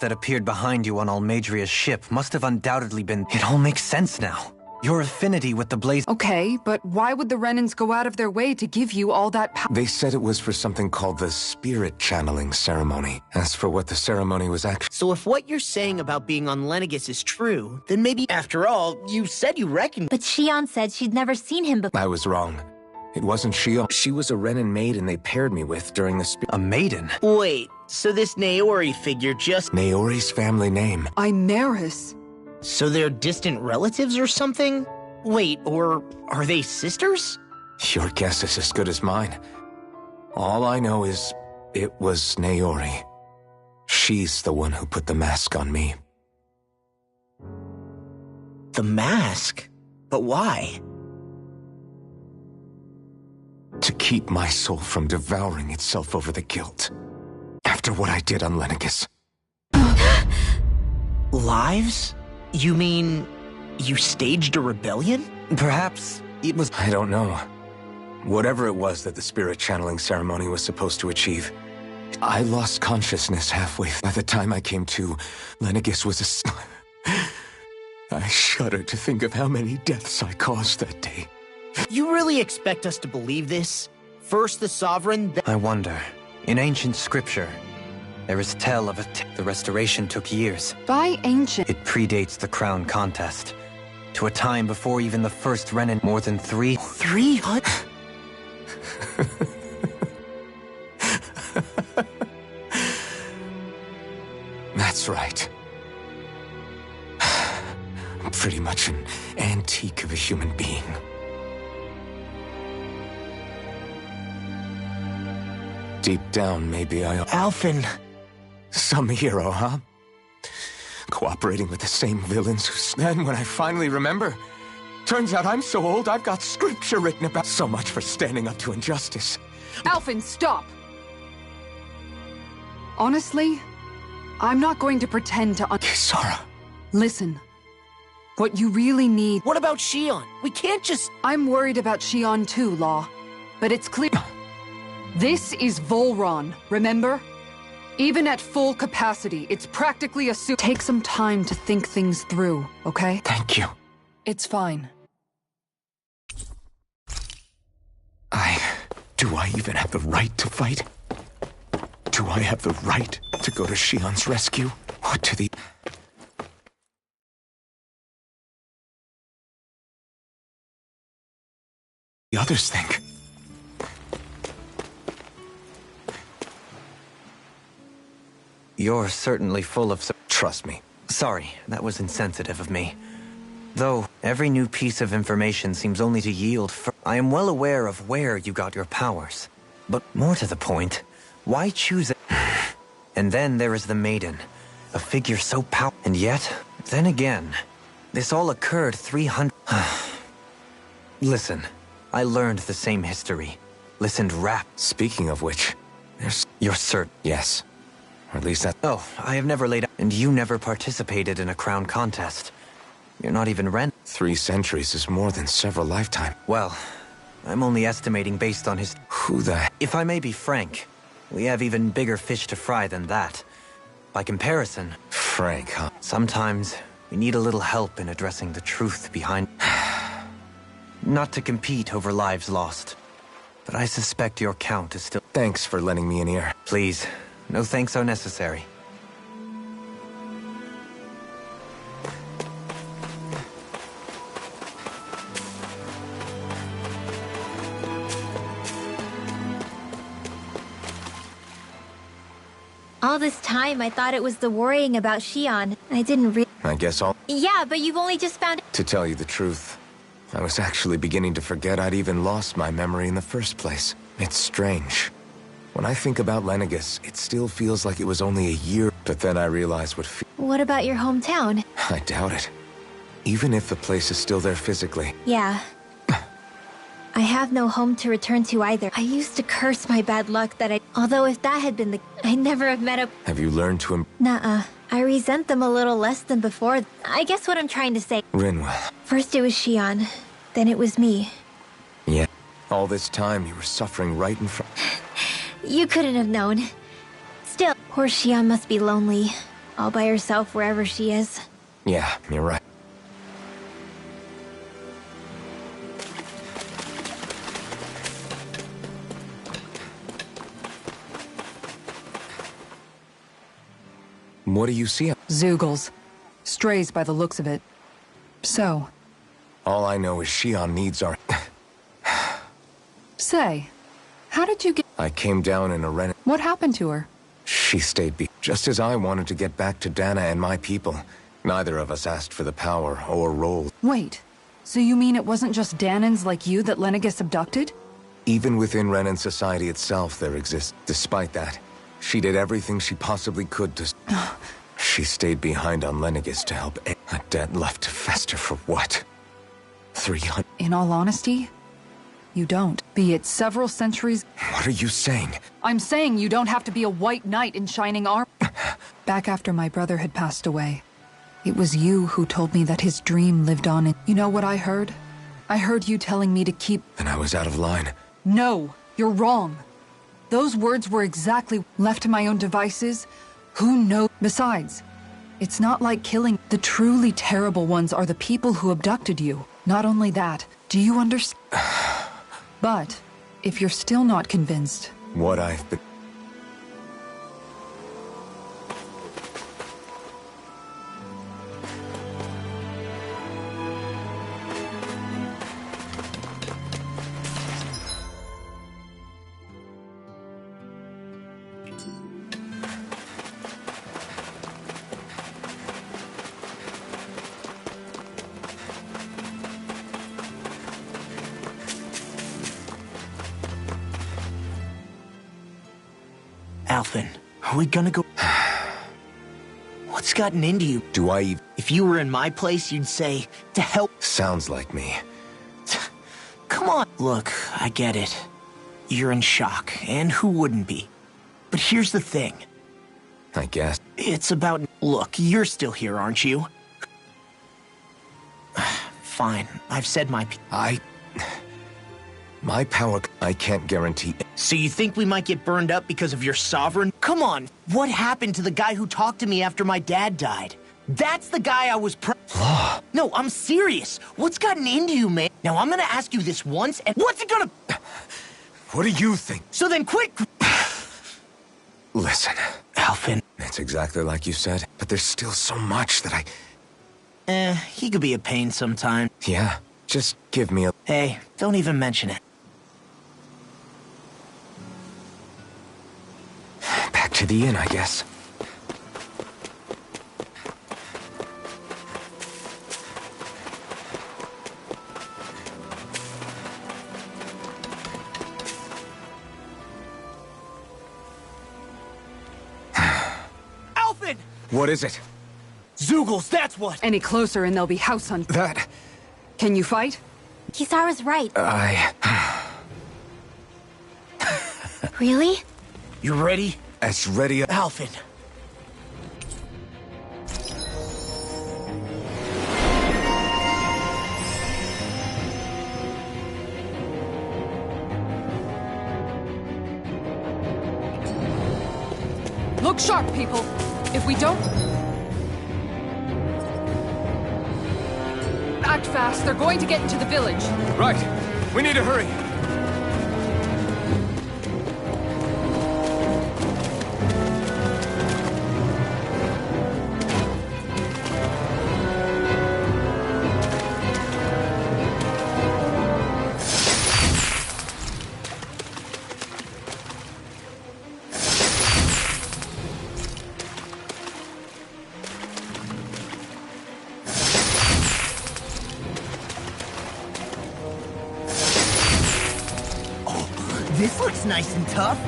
that appeared behind you on Almadria's ship must have undoubtedly been... It all makes sense now. Your affinity with the blaze... Okay, but why would the Renans go out of their way to give you all that power? They said it was for something called the Spirit Channeling Ceremony. As for what the ceremony was actually... So if what you're saying about being on Lenegis is true, then maybe... After all, you said you reckoned... But Shion said she'd never seen him before. I was wrong. It wasn't Shion. She was a Renan maiden they paired me with during the A maiden? Wait, so this Naori figure just... Naori's family name. Imeris. So they're distant relatives or something? Wait, or are they sisters? Your guess is as good as mine. All I know is it was Naori. She's the one who put the mask on me. The mask? But why? To keep my soul from devouring itself over the guilt. After what I did on Lenegis. Lives? You mean... you staged a rebellion? Perhaps it was... I don't know. Whatever it was that the spirit channeling ceremony was supposed to achieve, I lost consciousness halfway. By the time I came to, Lenegis was a... I shudder to think of how many deaths I caused that day. You really expect us to believe this? First the Sovereign, then... I wonder. In ancient scripture, there is tell of the restoration took years. By ancient... It predates the crown contest. To a time before even the first Renan, more than 300? That's right. Pretty much an antique of a human being. Deep down, maybe Alphen. Some hero, huh? Cooperating with the same villains who... And when I finally remember, turns out I'm so old I've got scripture written about... So much for standing up to injustice. Alphen, stop! Honestly, I'm not going to pretend to... Kisara. Listen. What you really need... What about Shion? We can't just... I'm worried about Shion too, Law. But it's clear... This is Volron, remember? Even at full capacity, it's practically a suit. Take some time to think things through, okay? Thank you. It's fine. Do I even have the right to fight? Do I have the right to go to Shion's rescue? What do the others think? You're certainly full of... Trust me. Sorry, that was insensitive of me. Though, every new piece of information seems only to yield... I am well aware of where you got your powers. But more to the point, why choose it? And then there is the Maiden. A figure so powerful... And yet, then again, this all occurred 300... Listen, I learned the same history. Listened Speaking of which, You're certain? Yes. Or at least that... Oh, I have never laid... And you never participated in a crown contest. You're not even Ren. 3 centuries is more than several lifetimes. Well, I'm only estimating based on his... Who the... If I may be frank, we have even bigger fish to fry than that. By comparison... Frank, huh? Sometimes, we need a little help in addressing the truth behind... Not to compete over lives lost. But I suspect your count is still... Thanks for lending me an ear. Please, no thanks are necessary. All this time, I thought it was the worrying about Shion. I didn't I guess I'll... Yeah, but you've only just found... To tell you the truth, I was actually beginning to forget I'd even lost my memory in the first place. It's strange. When I think about Lenegis, it still feels like it was only a year, but then I realize What about your hometown? I doubt it. Even if the place is still there physically. Yeah. I have no home to return to either. I used to curse my bad luck that Although if that had been I'd never have met up... Have you learned to... Nuh-uh. I resent them a little less than before. I guess what I'm trying to say... Rinwell. First it was Shion. Then it was me. Yeah. All this time you were suffering right in front... You couldn't have known. Still, poor Shion must be lonely. all by herself wherever she is. Yeah, you're right. What do you see? Zeugles. Strays by the looks of it. So, All I know is Shion needs our... say, how did you get... I came down in a Ren... What happened to her? She stayed just as I wanted to get back to Dana and my people. Neither of us asked for the power or role. Wait, so you mean it wasn't just Danans like you that Lenegis abducted? Even within Renan society itself, there exists. Despite that, she did everything she possibly could to... She stayed behind on Lenegis to help a debt left to fester for what? 300... In all honesty, you don't. Be it several centuries... What are you saying? I'm saying you don't have to be a white knight in shining armor. Back after my brother had passed away, it was you who told me that his dream lived on in... You know what I heard? I heard you telling me to keep... And I was out of line. No, you're wrong. Those words were exactly left to my own devices. Who knows? Besides, it's not like killing. The truly terrible ones are the people who abducted you. Not only that, do you understand? But, if you're still not convinced... What I've been... Alphen, are we gonna go... What's gotten into you? Do I even... If you were in my place, you'd say, to help... Sounds like me. Come on. Look, I get it. You're in shock, and who wouldn't be? But here's the thing. I guess. It's about... Look, you're still here, aren't you? Fine, I've said my piece. My power... I can't guarantee... So you think we might get burned up because of your sovereign? Come on, what happened to the guy who talked to me after my dad died? That's the guy I was Law. No, I'm serious. What's gotten into you, man? Now I'm gonna ask you this once, and what's it gonna... What do you think? So then quit... Listen. Alphen. It's exactly like you said, but there's still so much that I... He could be a pain sometime. Yeah, just give me a... Hey, don't even mention it. Back to the inn, I guess. Alphen! What is it? Zeugles, that's what! Any closer and they'll be house hunting. That... Can you fight? Kisara's right. Really? You ready? As ready... Alphen. Look sharp, people. If we don't... Act fast. They're going to get into the village. Right. We need to hurry. This looks nice and tough.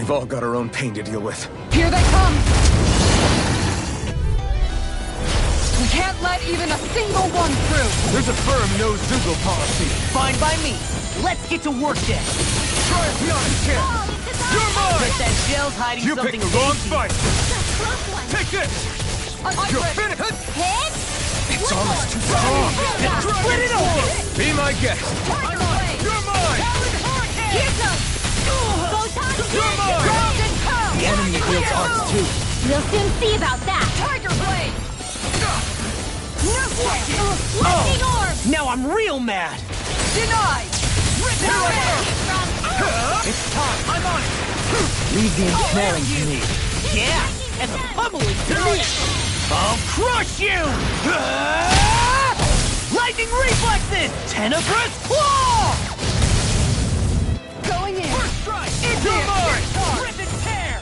We've all got our own pain to deal with. Here they come! We can't let even a single one through! There's a firm no-Zoogle policy. Fine by me. Let's get to work then. Try it beyond the chair. You're mine! Bet that shell's hiding You something picked the wrong tasty. fight. Close one. Take this! You're finished! Hit! It's almost too strong. Split it open! Be my guest. Tiger Blade! You're mine! Here goes! Photon You're mine! Ground and curl! The enemy wields arts too. We'll soon see about that! Tiger Blade! Nerf Lightning Orb! Now I'm real mad. Denied! It's time. I'm on it. Leave the ensnaring to me. Yeah, and the pummeling to me. I'll crush you! Lightning reflexes! Tenebrous claw! Going in! First strike! It's You're in. mine! Rip and tear!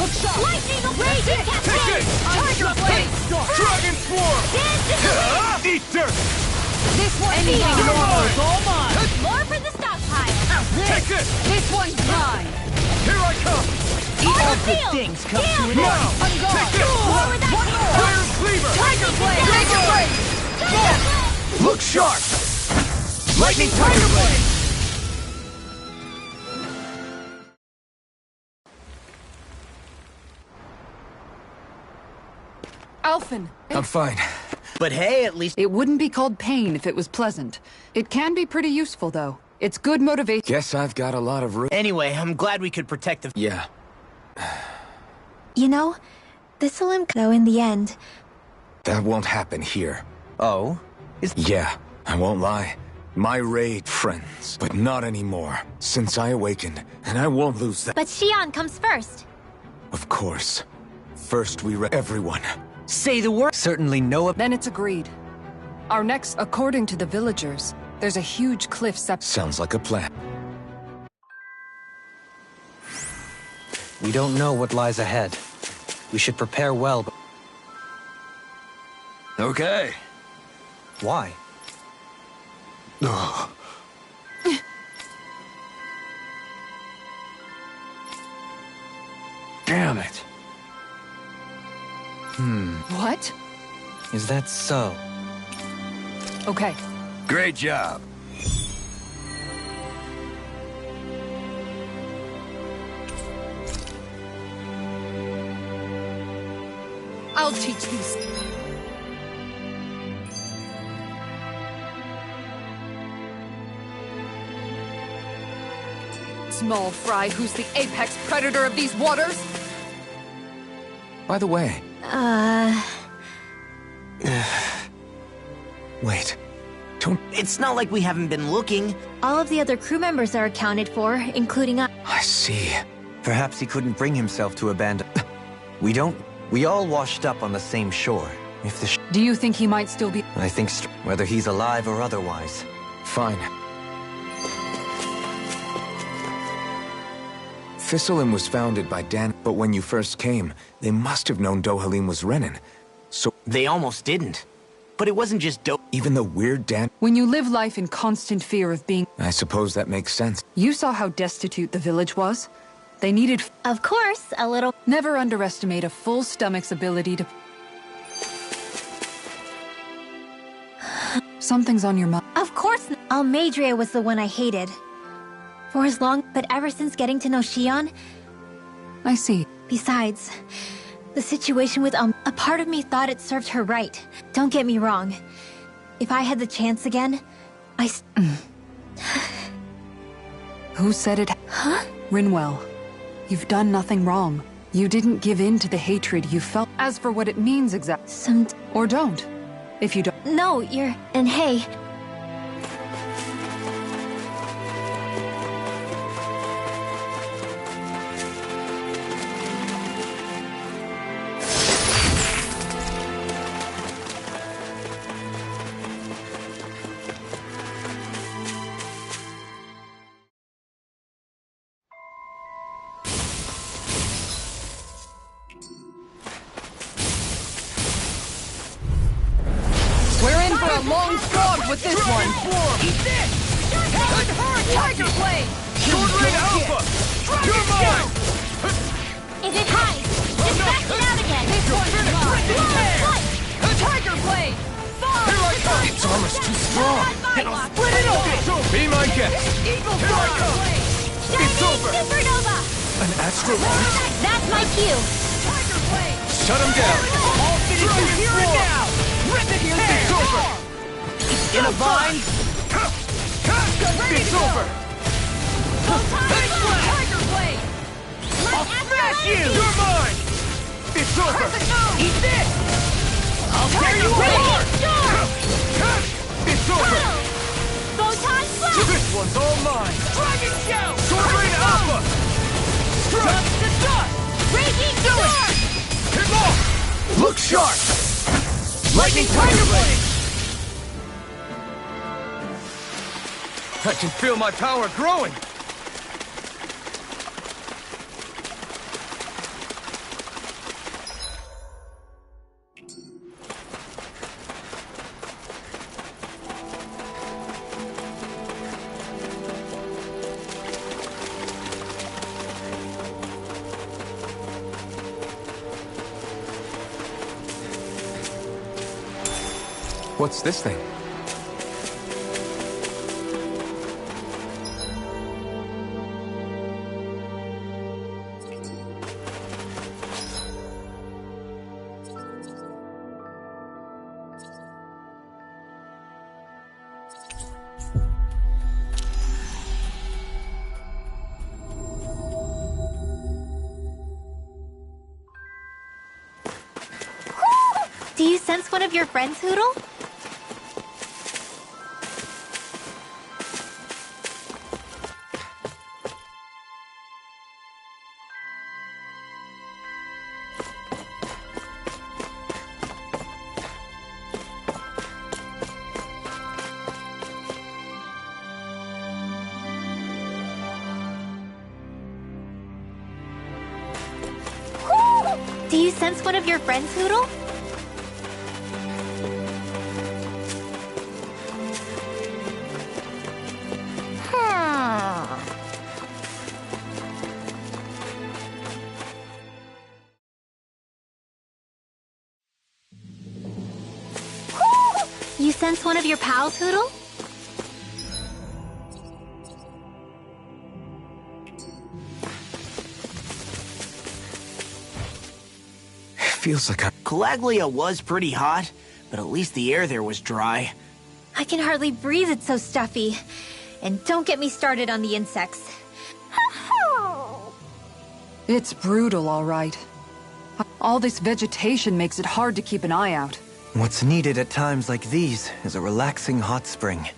Look sharp! Lightning Raging Cascade! Tiger Blade! Dragon Swarm! Dance in the wind! Eat dirt! This one's Anything mine! normal is all mine! More for the stockpile! Take this! This one's mine! Here I come! All Steel! good things come to an Steel! end. I'm gone! Take this! More with that Iron Cleaver! Tiger Blade! Tiger Blade! Tiger Blade! Look sharp! Lightning Tiger Blade! Alphen! I'm fine. But hey, at least It wouldn't be called pain if it was pleasant. It can be pretty useful, though. It's good motivation. Guess I've got a lot of room. anyway, I'm glad we could protect the. Yeah. You know, this'll though in the end. That won't happen here. Oh? Yeah, I won't lie. My raid friends, but not anymore. Since I awakened, and I won't lose that. But Xion comes first. Of course. First we everyone. Say the word. Certainly no... Then it's agreed. Our next, according to the villagers, there's a huge cliff Sounds like a plan. We don't know what lies ahead. We should prepare well, but... Okay. Why? Damn it. What? Is that so? Okay. Great job. I'll teach these. Small fry, who's the apex predator of these waters? By the way, Uh... wait. Don't... It's not like we haven't been looking. All of the other crew members are accounted for, including us. I see. Perhaps he couldn't bring himself to abandon... We don't... We all washed up on the same shore. If the Do you think he might still be? I think whether he's alive or otherwise. Fine. Thistlein was founded by Dan, but when you first came, they must have known Dohalim was Renan. So They almost didn't. But it wasn't just dope. even the weird Dan... When you live life in constant fear of being... I suppose that makes sense. You saw how destitute the village was. They needed... Of course, a little. Never underestimate a full stomach's ability to... Something's on your mind. Of course, Almadria was the one I hated. For as long, but ever since getting to know Xion, I see. besides, the situation with a part of me thought it served her right. Don't get me wrong. If I had the chance again, Who said it? Huh? Rinwell, you've done nothing wrong. You didn't give in to the hatred you felt. As for what it means exactly, or don't. If you don't... No, you're... And hey, We're in for a long slog with this one. Eat this! Tiger Blade! Short Raid Alpha! You're mine! Hold it high! Just back it out again! This one's mine! Tiger Blade! Fall! Here I come! Its armor's too strong! And I'll split it open! Be my guest! Eagle Here I come! Shining over. Supernova! An astral light? That's my cue! Tiger Blade! Shut him down! All finish you here and now! Rip it here! It's over! In a vine! It's over! Tiger Blade! I'll smash you! You're mine! It's over! Eat this! I'll tear you apart! It's over! Photon Blast! This one's all mine! Dragon Shout! Sword Rain Alpha! Dust to dust! Raging Storm! Hit off! Look sharp! Lightning Tiger Blade! I can feel my power growing! What's this thing? Do you sense one of your friends, Hootle? Do you sense one of your friends, Hootle? You sense one of your pals, Hootle? Feels like I'm... Calaglia was pretty hot, but at least the air there was dry. I can hardly breathe, it's so stuffy. And don't get me started on the insects. It's brutal, all right. All this vegetation makes it hard to keep an eye out. What's needed at times like these is a relaxing hot spring.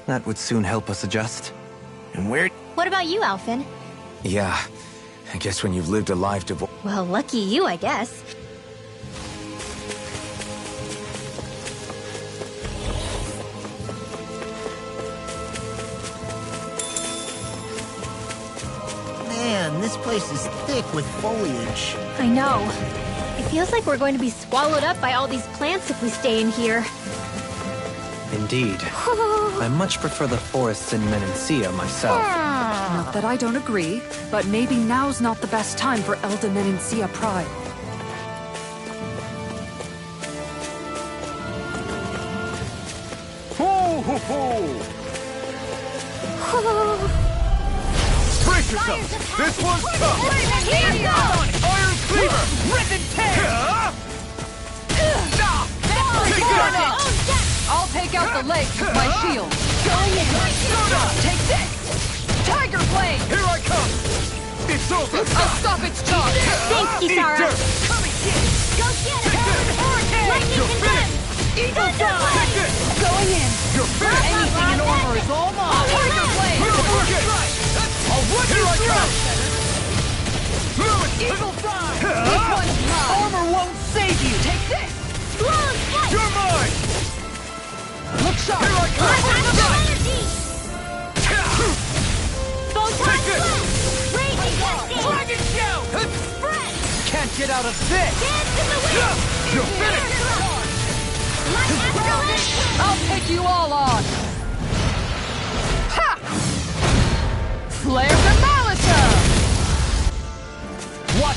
That would soon help us adjust. And where... What about you, Alphen? Yeah. I guess when you've lived a life devoid... Well, lucky you, I guess. Man, this place is thick with foliage. I know. It feels like we're going to be swallowed up by all these plants if we stay in here. Indeed. I much prefer the forests in Menancia myself. Not that I don't agree, but maybe now's not the best time for Elda Menancia Pride. Ho, ho, ho! Brace yourself! This one's tough! Iron Cleaver! Rip and tear! I'll take out the legs with my shield. Going in. Take this. Tiger Blade. Here I come! It's over! I'll stop its charge. Thanks, Kisara. dirt. Come and get it! Go get it! Hurricane! Lightning You're condemned! Eagle Thunder Dawn! Take Blade! this! Going in. You're finished! Anything in armor is all mine! Tiger Blade. I'll run Here you I through! come! Fluid! Eagle Fly! This one's mine. Armor won't save you! Take this. Blown Fight! You're mine! Look sharp. Here I come! Astral Energy! Photon Take this. Blast! Raging Cascade! Dragon Shout! Spread! Can't get out of this! Dance in the wind! You're finished! Light Astral Energy! I'll take you all on. Ha! Flare the Malisa. Watch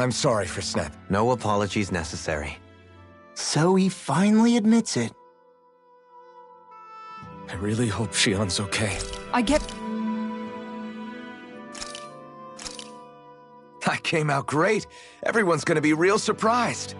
I'm sorry for Snap. No apologies necessary. So he finally admits it. I really hope Shion's okay. I get... I came out great. Everyone's gonna be real surprised.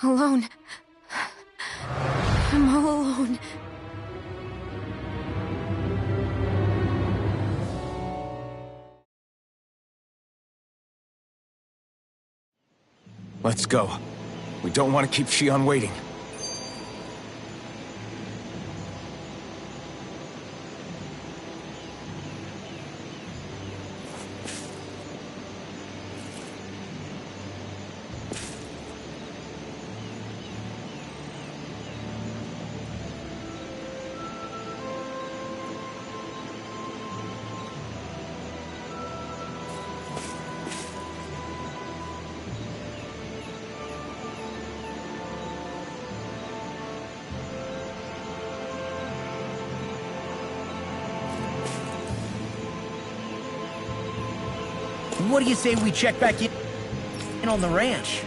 Alone. I'm all alone. Let's go. We don't want to keep Shion waiting. What do you say we check back in on the ranch?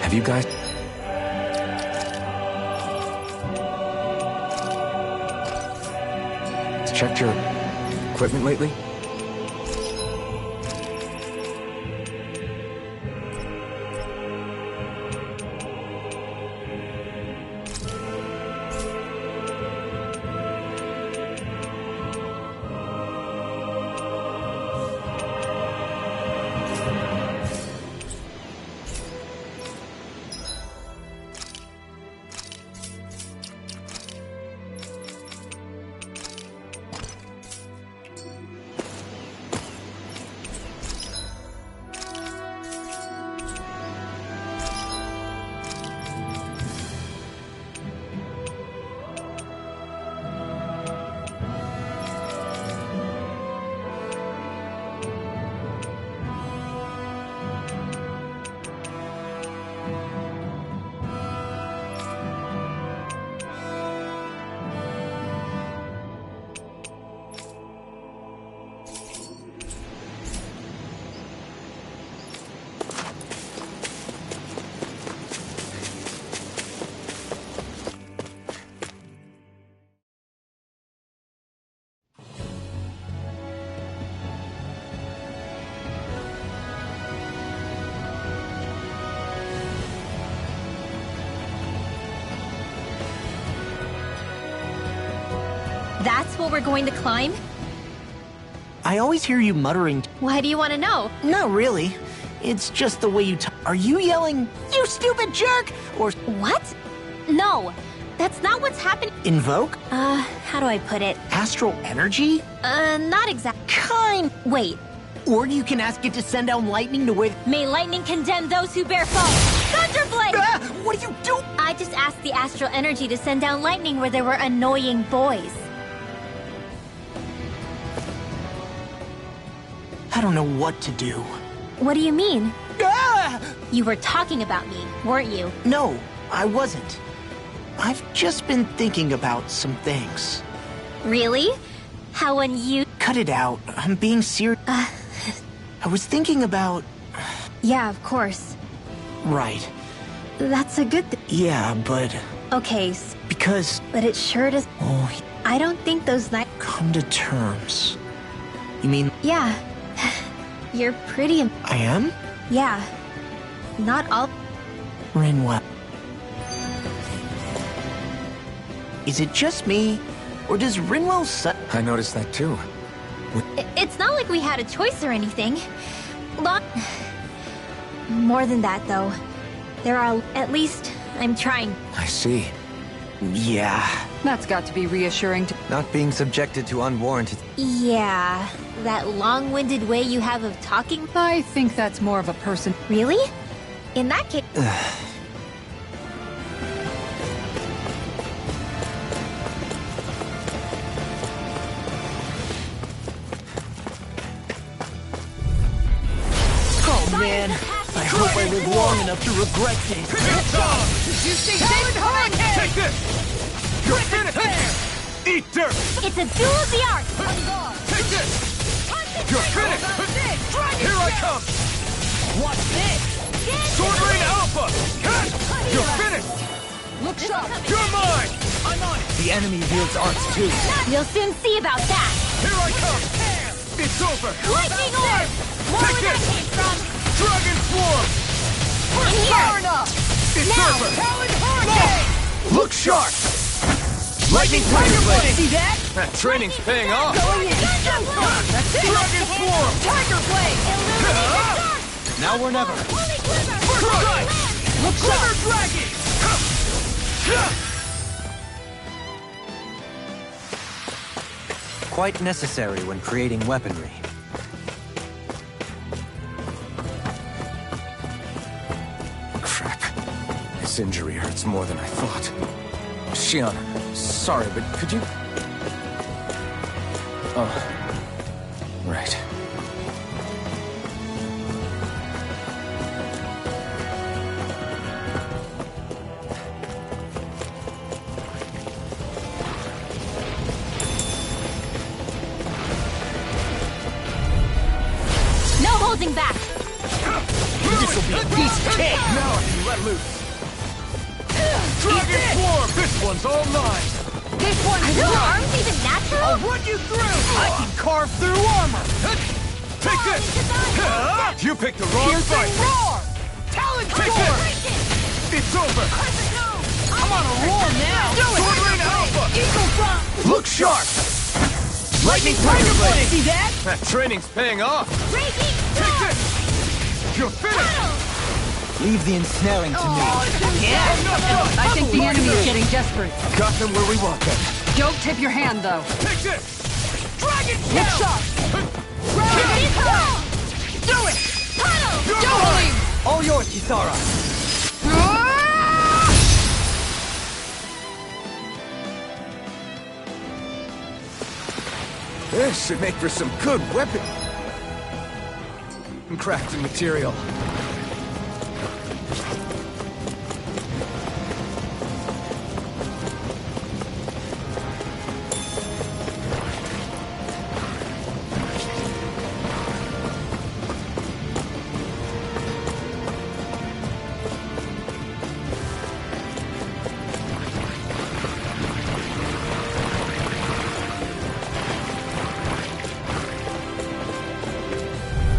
Have you guys... checked your equipment lately? That's what we're going to climb? I always hear you muttering. Why do you want to know? Not really. It's just the way you talk. Are you yelling, "You stupid jerk"? Or What? No. That's not what's happening. Invoke? How do I put it? Astral energy? Not exact. Kind. Wait. Or you can ask it to send down lightning to where... May lightning condemn those who bear false. Thunderblade! What do you do? I just asked the astral energy to send down lightning where there were annoying boys. I don't know what to do. What do you mean? Ah! You were talking about me, weren't you? No, I wasn't. I've just been thinking about some things. Really? How when you... Cut it out. I'm being serious. I was thinking about... Yeah, of course. Right. That's a good thing. Yeah, but... Okay, Because... but it sure does... Oh, I don't think those nights... come to terms. You mean... Yeah. You're pretty... I am? Yeah. Not all... Rinwell. Is it just me? Or does Rinwell I noticed that too. It's not like we had a choice or anything. More than that, though. There are... At least, I'm trying. I see. Yeah. That's got to be reassuring to... Not being subjected to unwarranted... Yeah. That long-winded way you have of talking... I think that's more of a person... Really? In that case... Oh, man. I hope I live long enough to regret this. Did you see this? Hurricane! Take this! You're finished! Eat dirt! It's a duel of the arts! Take this! You're finished! Here I come! Watch this! Sword Rain Alpha! You're finished! Look sharp! You're mine! I'm on it! The enemy wields arts too. You'll soon see about that! Here I come! It's over! Lightning orb! More where that came from! Dragon Swarm! In here! It's Now! over! Talon Hurricane! Look sharp! Lightning Tiger Blade! See that? That training's paying off! That's it! Dragon Swarm! Tiger Blade! Now or never. First strike! Look sharp! Dragon! Quite necessary when creating weaponry. Crap. This injury hurts more than I thought. Shion, sorry, but could you... Oh. Right. No holding back! This'll be a piece of cake! Now I can let loose. Dragon Swarm! This one's all mine! This one's Are your yours! arms even natural? I'll run you through! I can carve through armor! Take this! You picked the wrong fight! Roar! Talon Take Sword! this! It's over! I'm on a roll now! Do it! Sword Rain Alpha! Eagle Drop! Look sharp! Lightning Tiger Blade! See that? That training's paying off! Raging Take Storm! this! You're finished! Leave the ensnaring to me. Yeah! I think the enemy is getting desperate. Got them where we want them. Don't tip your hand, though. Take this! Dragon Look Shell! sharp! Raging Storm! Do it! Tunnel! You're mine! All yours, Kisara. This should make for some good weapon. Crafting material.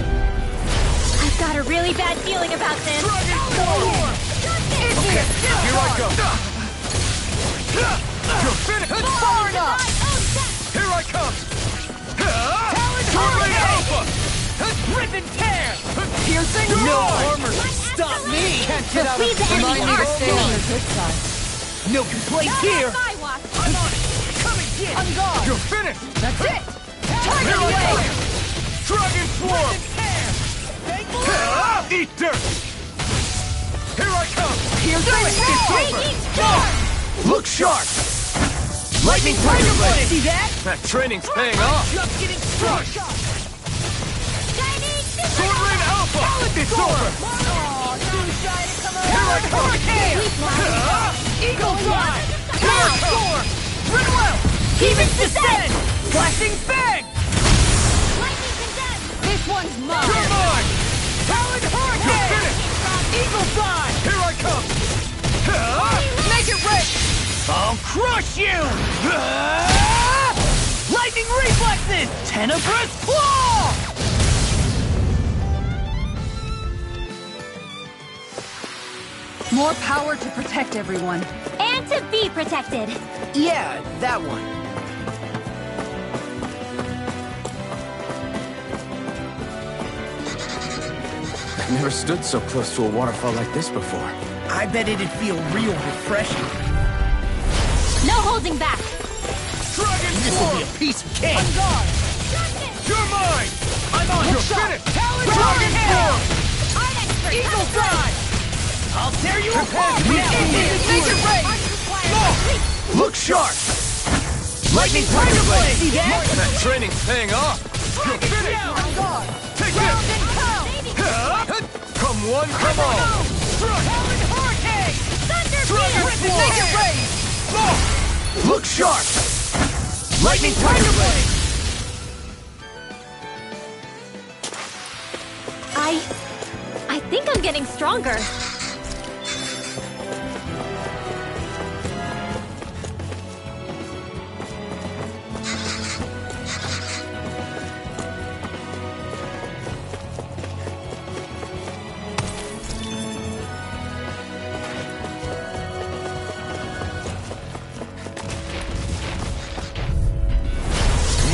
I've got a really bad feeling about this. Dragon Swarm! Okay, Here I go! You're finished! Far enough! Here I come! Talon Sword Rain Hurricane! Alpha! Rip and tear! Piercing! No armor can stop me! Can't get out Leave of the enemy Remind me to arc stay to on me. the good side. No complaints here! My walk. I'm on it! Come and get it! On guard! You're finished! That's it! Time Here I away! come! Dragon Swarm! Thankful! Eat dirt! Here I come! Here's the It's over! Raging storm. Look sharp! Lightning Tiger Blade! See that? That training's paying off! Just getting struck! Shining Sword Rain Alpha! It's over! Here I come! Hurricane! Eagle Drive! Power Score! Rinwell! Even Descent! Flashing Fang! Lightning condemned. This one's mine! You're mine! Talon You're Hurricane! finished! Eagle Dive! Here I come! Make it rain! I'll crush you! Lightning Reflexes! Tenebrous Claw! More power to protect everyone. And to be protected. Yeah, that one. I've never stood so close to a waterfall like this before. I bet it'd feel real refreshing. No holding back. Dragon This will be Swarm! a piece of cake! You're mine! I'm on You're it! finished! Talon Dragon Hurricane! Swarm! Art expert. Eagle Dive! I'll tear you apart! me Make it rain! Look sharp! Lightning Tiger Blade! See that? That training's paying off! You're finished! Take this! Come one, come all! Talon Hurricane! Dragon Make it rain! Look sharp! Lightning Tiger Blade! I think I'm getting stronger.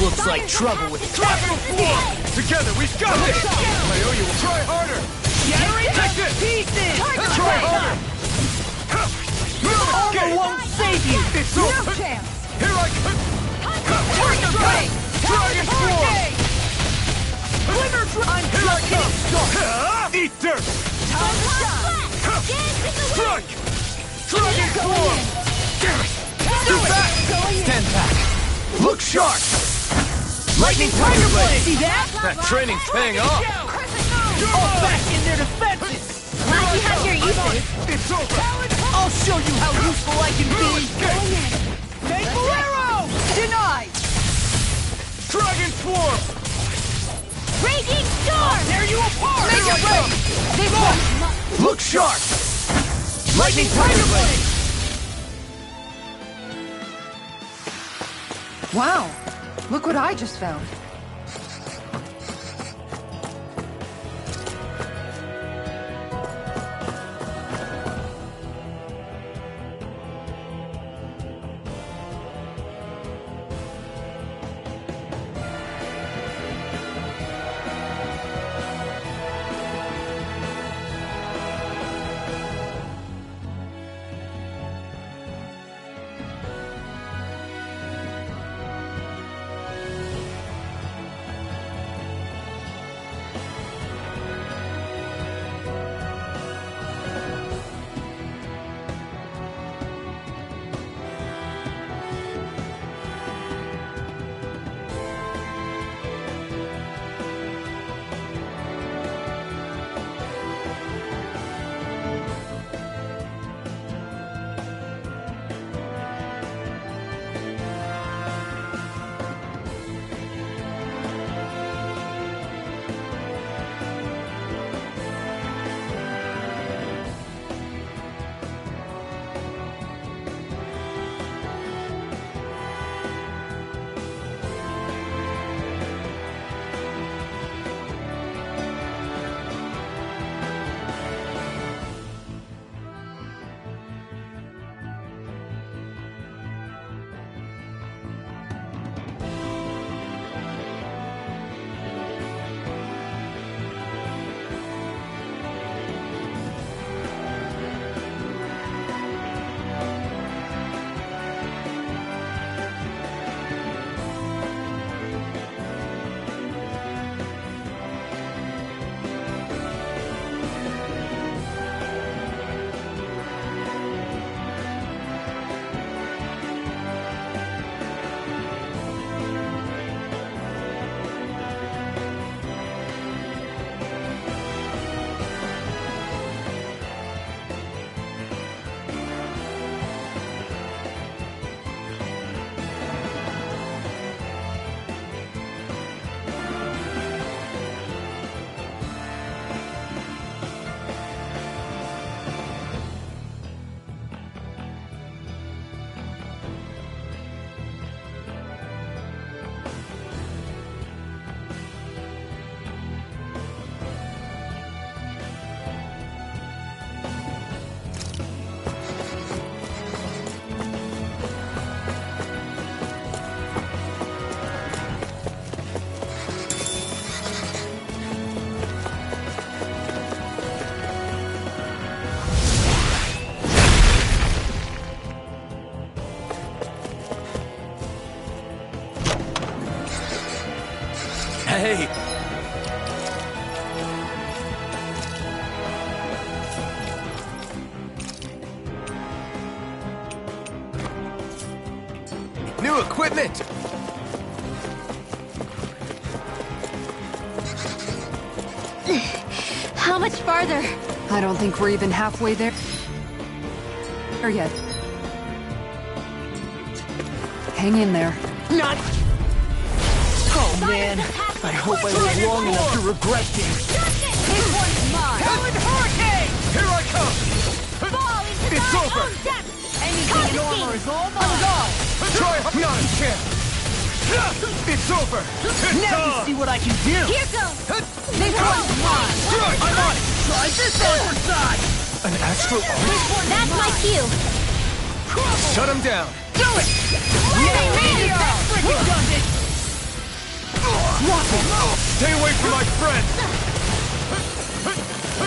Looks like trouble with Dragon Swarm! Together, we've got this! I owe you. Try harder! Shattering Take this! pieces! Try harder! Armor won't save you! It's over! chance! Here I come! Tiger Blade! Dragon Swarm! Glimmer I'm Here I just getting started! come! Eat dirt! Strike! Strike! Dragon Swarm! Too fast! Stand back! Look sharp! Lightning Tiger Blade! See that? That training's paying off! All back in their defenses! Glad you have your uses. It's over! I'll show you how useful I can be! Thankful Arrow! Denied! Dragon Swarm! Raging storm! Tear you apart! Here I come! This one's Look sharp! Lightning Tiger Blade! Wow! Look what I just found. Hey! New equipment! How much farther? I don't think we're even halfway there. Or yet. Hang in there. Not. Oh man, I hope I live long enough to regret this. This one's mine! Helen Hurricane! Here I come! Fall into It's thy over. own depth! Anything in armor is all mine. Try not a chance! It's over! Now you see what I can do. Here goes! This one's mine. I'm on it. Try this armor side. An astral arm? That's my cue! Shut him down! Do it. Meteor! That freaking does it. Stay away from my friend!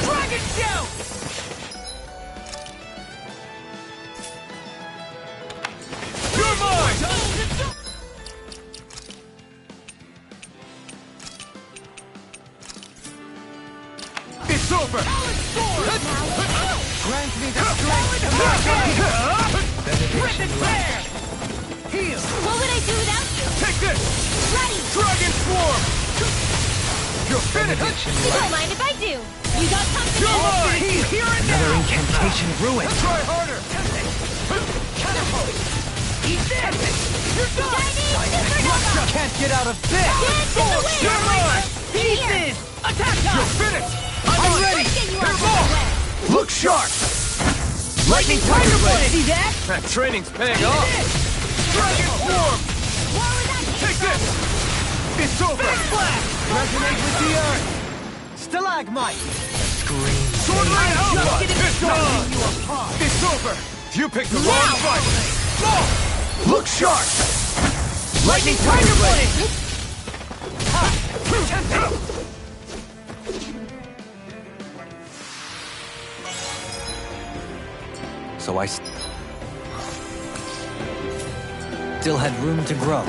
Dragon shout. You're mine! It's over! Grant me the strength. Rip and tear. Heal. What would I do without you? Take this! Ready! Dragon Swarm! You're finished! You don't mind if I do! You got something You're else? mine! Here and Another now. incantation ruined. Try harder! Eat this. You're done. Chinese supernova! Can't get out of this! Dance in the wind! You're mine! Pieces. Attack time. You're finished! I'm ready. Let's get you Here's out of the way! Look sharp! Lightning Tiger Blade. See that? That training's paying off! Dragon Swarm! What was that? Take this! It's over! Blast. Resonate with the earth! Stalagmite! Scream. Sword Line Just Outlaw! getting It's started. done! You apart. It's over! You picked the wrong fight! Look sharp! Lightning Tiger Blade. So I still had room to grow.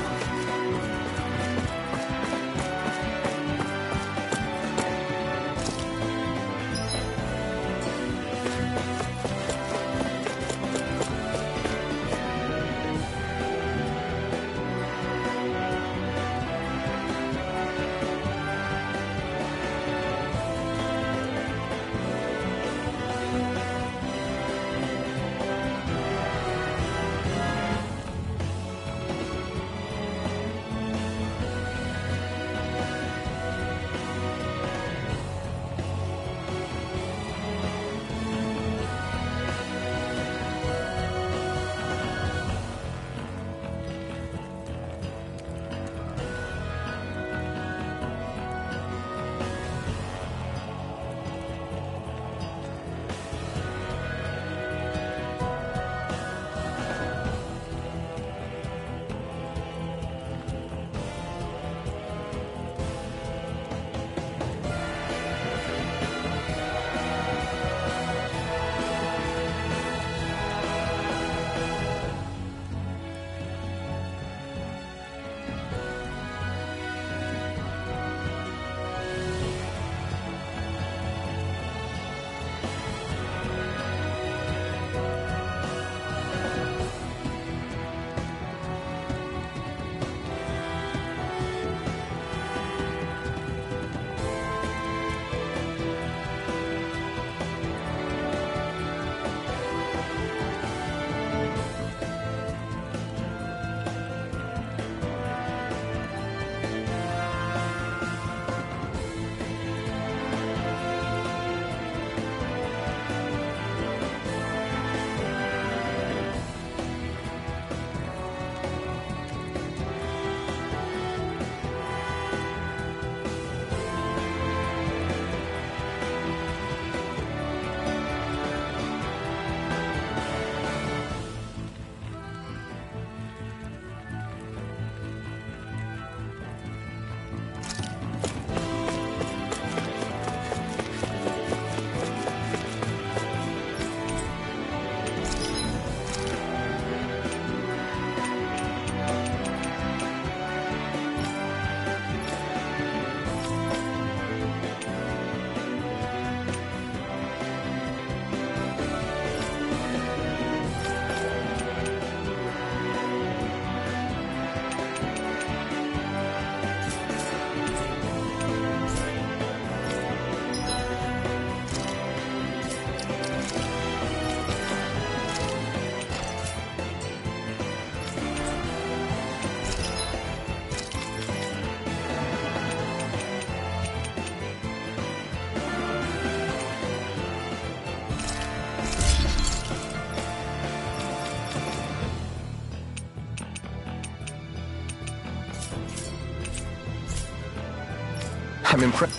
I'm impressed.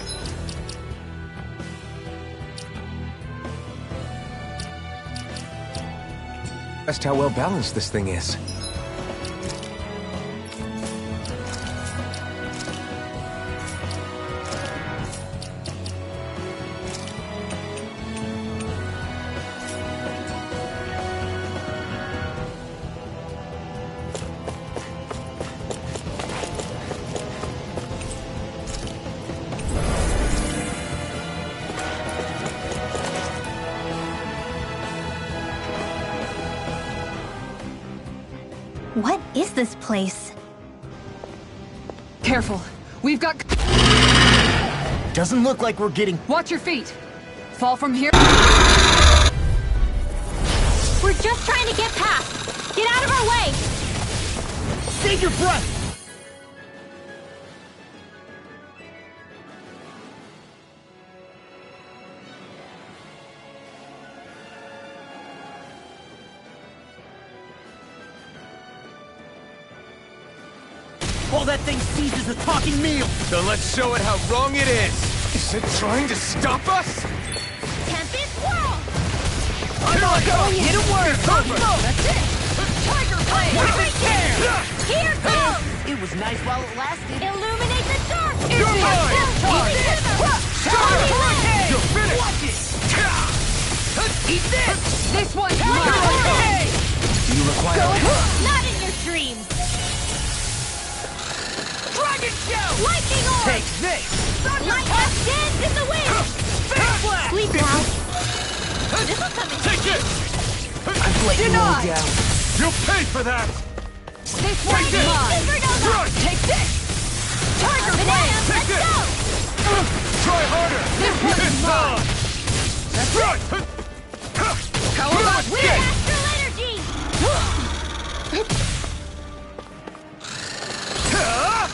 Just how well balanced this thing is. What is this place? Careful. We've got... Doesn't look like we're getting... Watch your feet. Fall from here. We're just trying to get past. Get out of our way! Save your breath! All that thing sees is a talking meal! So let's show it how wrong it is! Is it trying to stop us? Tempest Whirl! I'm not going! Get a word! That's it! Tiger Blade! Take care! Here goes! It was nice while it lasted. Illuminate the dark! You're mine! Eat this! You're finished! Watch it! Eat this! This one's Hey! mine! You require Not in your dreams! Dragon Show! Lightning Orb! Take this! Light up dance in the wind! Face Blast! Sleep now! This'll come in Take it! I'm letting you all Denied! down. You'll pay for that! This one's this! mine! Supernova! Take this! Tiger Blade! Let's this! go! Try harder! This one's It's mine! on! That's right! How about Let's we? get- Astral energy!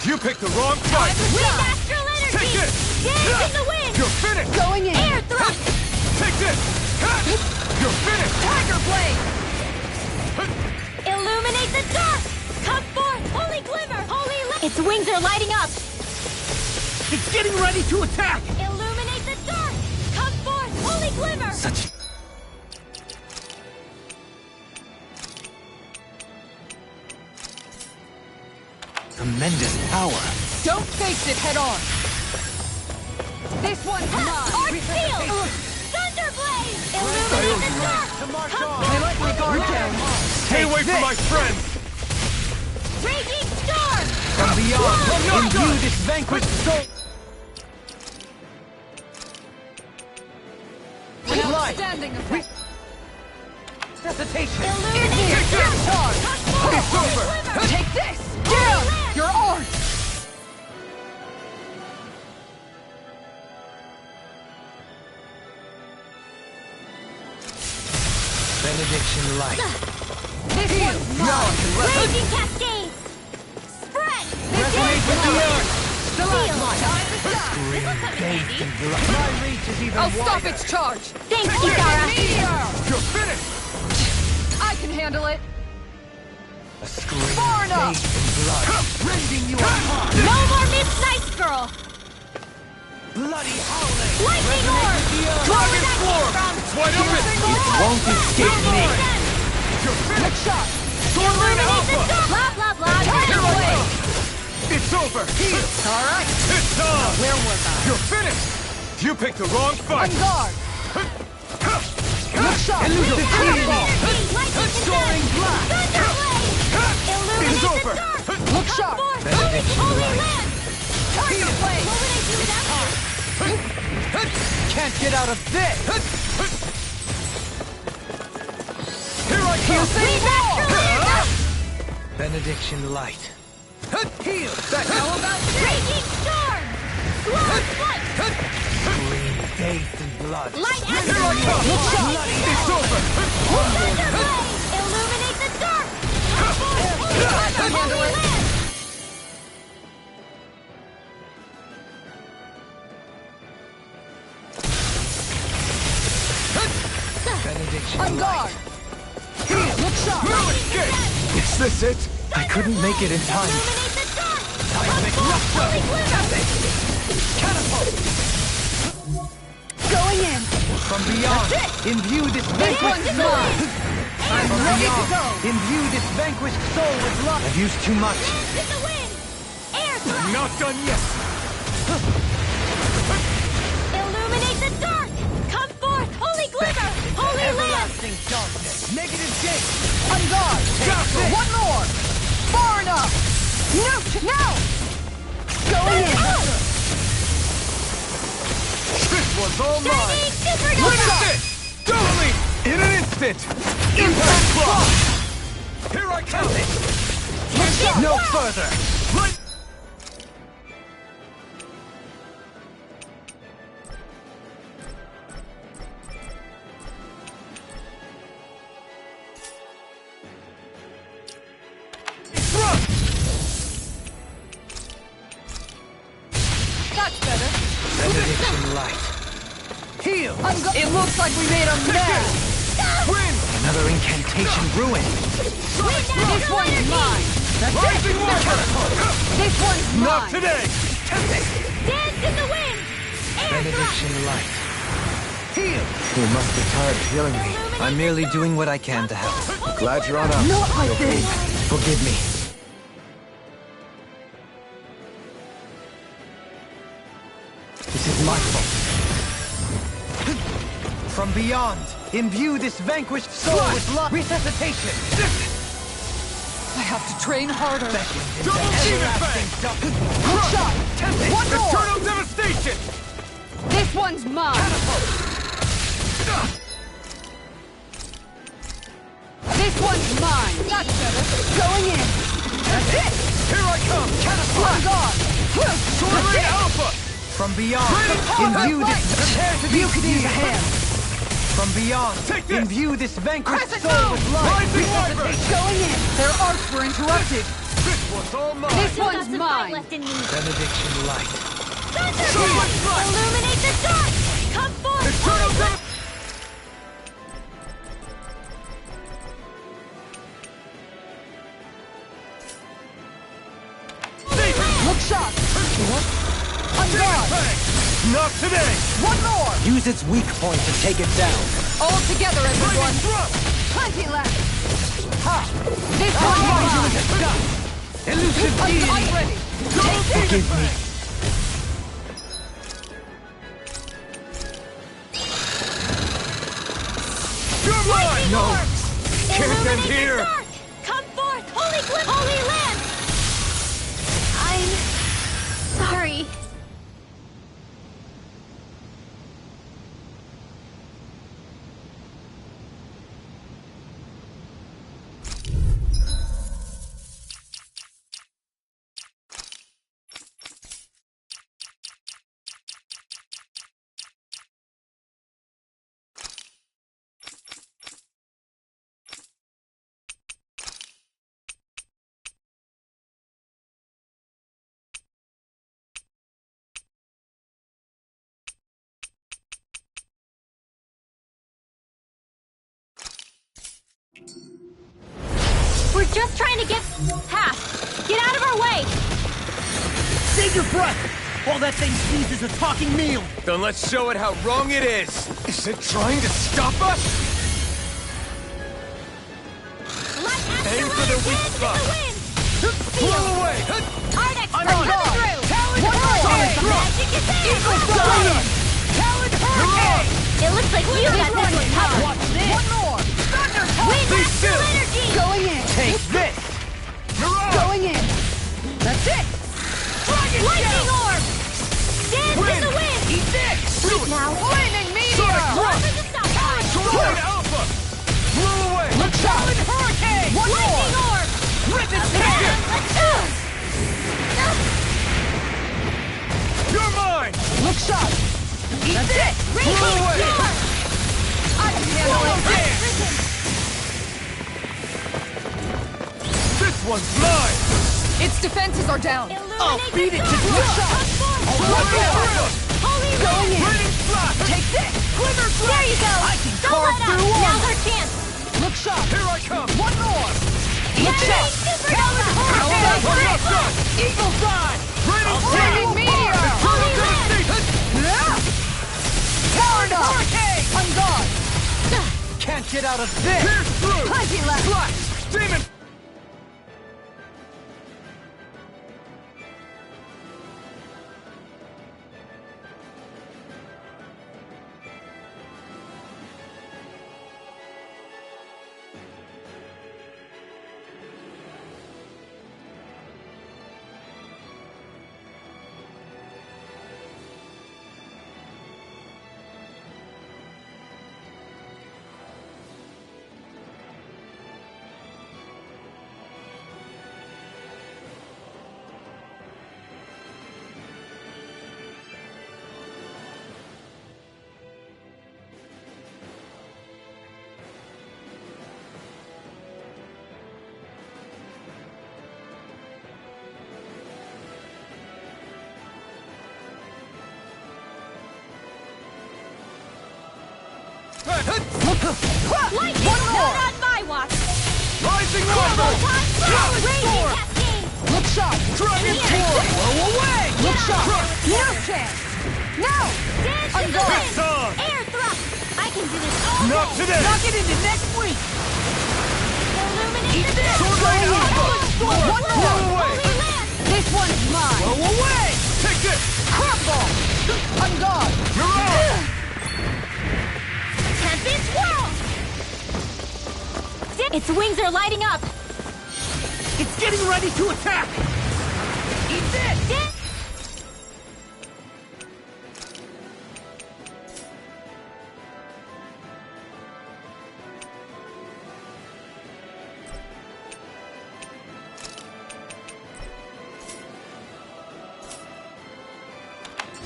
You picked the wrong fight! Wind astral energy! Take it! Dance in the wind! You're finished! Going in! Air thrust! Take this! You're finished! Tiger Blade! Illuminate the dark! Come forth! Holy glimmer! Holy light! Its wings are lighting up! It's getting ready to attack! Illuminate the dark! Come forth! Holy glimmer! Such... Tremendous power. Don't face it head on! This one's mine! Arc Field! Thunderblade! Illuminate the dark! I let my guard down! Stay away from my friends! Raging storm! From beyond, imbue this vanquished soul! With light! Outstanding effect! Resuscitation! Illuminate the dark! Charge! Come forth! Holy glimmer! Take this! Down! Your arms! Benediction light. This one's mine! Raging cascades! Spread! Resonate with the earth! This'll come in Faith handy. and blood. My reach is even I'll stop wider. its charge! Thanks, Kitara! Meteor! You're finished! I can handle it! A scream Far of enough. faith and blood. Rending you apart. No more Miss Nice Girl! Bloody howling. Lightning Orb! Dragon Swarm! It's wide open! Won't escape me. You're finished! Shot! Stormlane Alpha! Blah, blah, blah. Here I Away. go! It's over! All right! It's on! Where was I? You're finished! You picked the wrong On fight! guard! Look sharp! Elusive shield. Lightning Soaring blast. Thunderblade! Illuminate It's the over. dark! Look Come sharp! forth! Benediction Holy light. land! Tiger Blade! Illuminate you without Can't get out of this. Here I come! Benediction light. Heal. How about this? Raging storm! Sword flight! Scream faith and blood. Light Here I astral come! energy! It's over! Thunderblade! Illuminate the dark! Come forth! I can handle it! land! Benediction On guard! light. Look sharp! No escape! Is this it? I couldn't make it in time. Illuminate the dark! Seismic Come rupture. forth! Holy glimmer! Catapult! Going in! From beyond, imbue this vanquished soul! I'm ready to go! Imbue this vanquished soul with love! I've used too much. In the wind! Air thrust! Not done yet! Illuminate the dark! Come forth, holy glimmer! Holy land! Everlasting darkness! Negative gate! On guard! One more! Far enough! Nuke! Now! Going in! This one's all mine! Shining supernova! Witness it! Dueling! In an instant! Impact Clock! Here I come! No further! Right! That's better! Benediction light. Heal! It looks like we made a mess! Win! Another incantation ruined. This one's mine! Rising water! This one's mine! Not today! Dance in the wind! Air thrust! Benediction light. Heal! You must be tired of healing me. I'm merely doing what I can to help. Glad you're on up. Not like this! Forgive me. This is my fault. From beyond, imbue this vanquished soul with love. Resuscitation! I have to train harder! Double demon fang! Good shot! One more! Eternal devastation! This one's mine! This one's mine! That's better! Going in! That's it! Here I come! On guard! Terrain Alpha! From beyond, imbue this... You could use a hand! From beyond, Take this! imbue this vanquished Press it soul now! with life. Rising Wyvern! Going in! Their arcs were interrupted! This one's all mine! This Still got one's some fight mine! left in me. Benediction light. Thunderbolt! Illuminate the dark! Come forth! Eternal devastation! Look sharp! On guard! Not today! One more! Use its weak point to take it down. All together, everyone! Thrust! Plenty left! Ha! This one's mine! Elusive deity. I'm ready! Double Forgive me. You're mine! No! Can't end Illuminate here! the dark! Come forth, holy glimmer! Holy land! I'm sorry. We're just trying to get past. Get out of our way! Save your breath! All that thing sees is a talking meal! Then let's show it how wrong it is! Is it trying to stop us? Aim for the weak spot! Blow away! Ardex I'm coming on guard. through! Talon One Hurricane! more! Magic is there! Eagle Fire! Talon Hurricane! It looks like you got this one covered! Watch this! One more! Thunder Wind Be Astral still. Energy! Going in! Take this. Going in! That's it! Lightning Orb! Dance in the wind! Eat this! Sleep now! Flaming meteor! Run for the stop sign! Terrain Alpha! Blow away! Look sharp! Hurricane! One Lightning more! Orb! Rip its Okay, head! let's go! You're mine! Look sharp! Eat this! Blow away! I can handle it! Risen! This one's mine! Its defenses are down! Illuminate beat the it to dark! death. Come forth! Blow Holy Going land! in! Raining Flash! Take this! Quiver There you go! I can Don't carve let up! through one! Now's our chance! Look sharp! Here I come! One more! Eat sharp. Supernova! We're not done! Eagle Side! Raining Flaming Flash! meteor! Holy land! can't get out of this! Pierce through! Plenty left! Slash! Demon! Lightning! Not on my watch! Rising Combo Rumble! time! Raging Storm! cascade! Look sharp! Dragon Here. Storm! Blow away! Look sharp! No chance! No! Dance I'm in the going. wind! It's on! Air thrust! I can do this all Not day! today! Knock it into next week! Illuminate the Sword dark! Rain Alpha! Storm! One Blow more! away! Holy land! This one's mine! Blow away! Take this! Crumble! I'm gone! You're on! Tempest whirl! Its wings are lighting up! It's getting ready to attack! Eat this!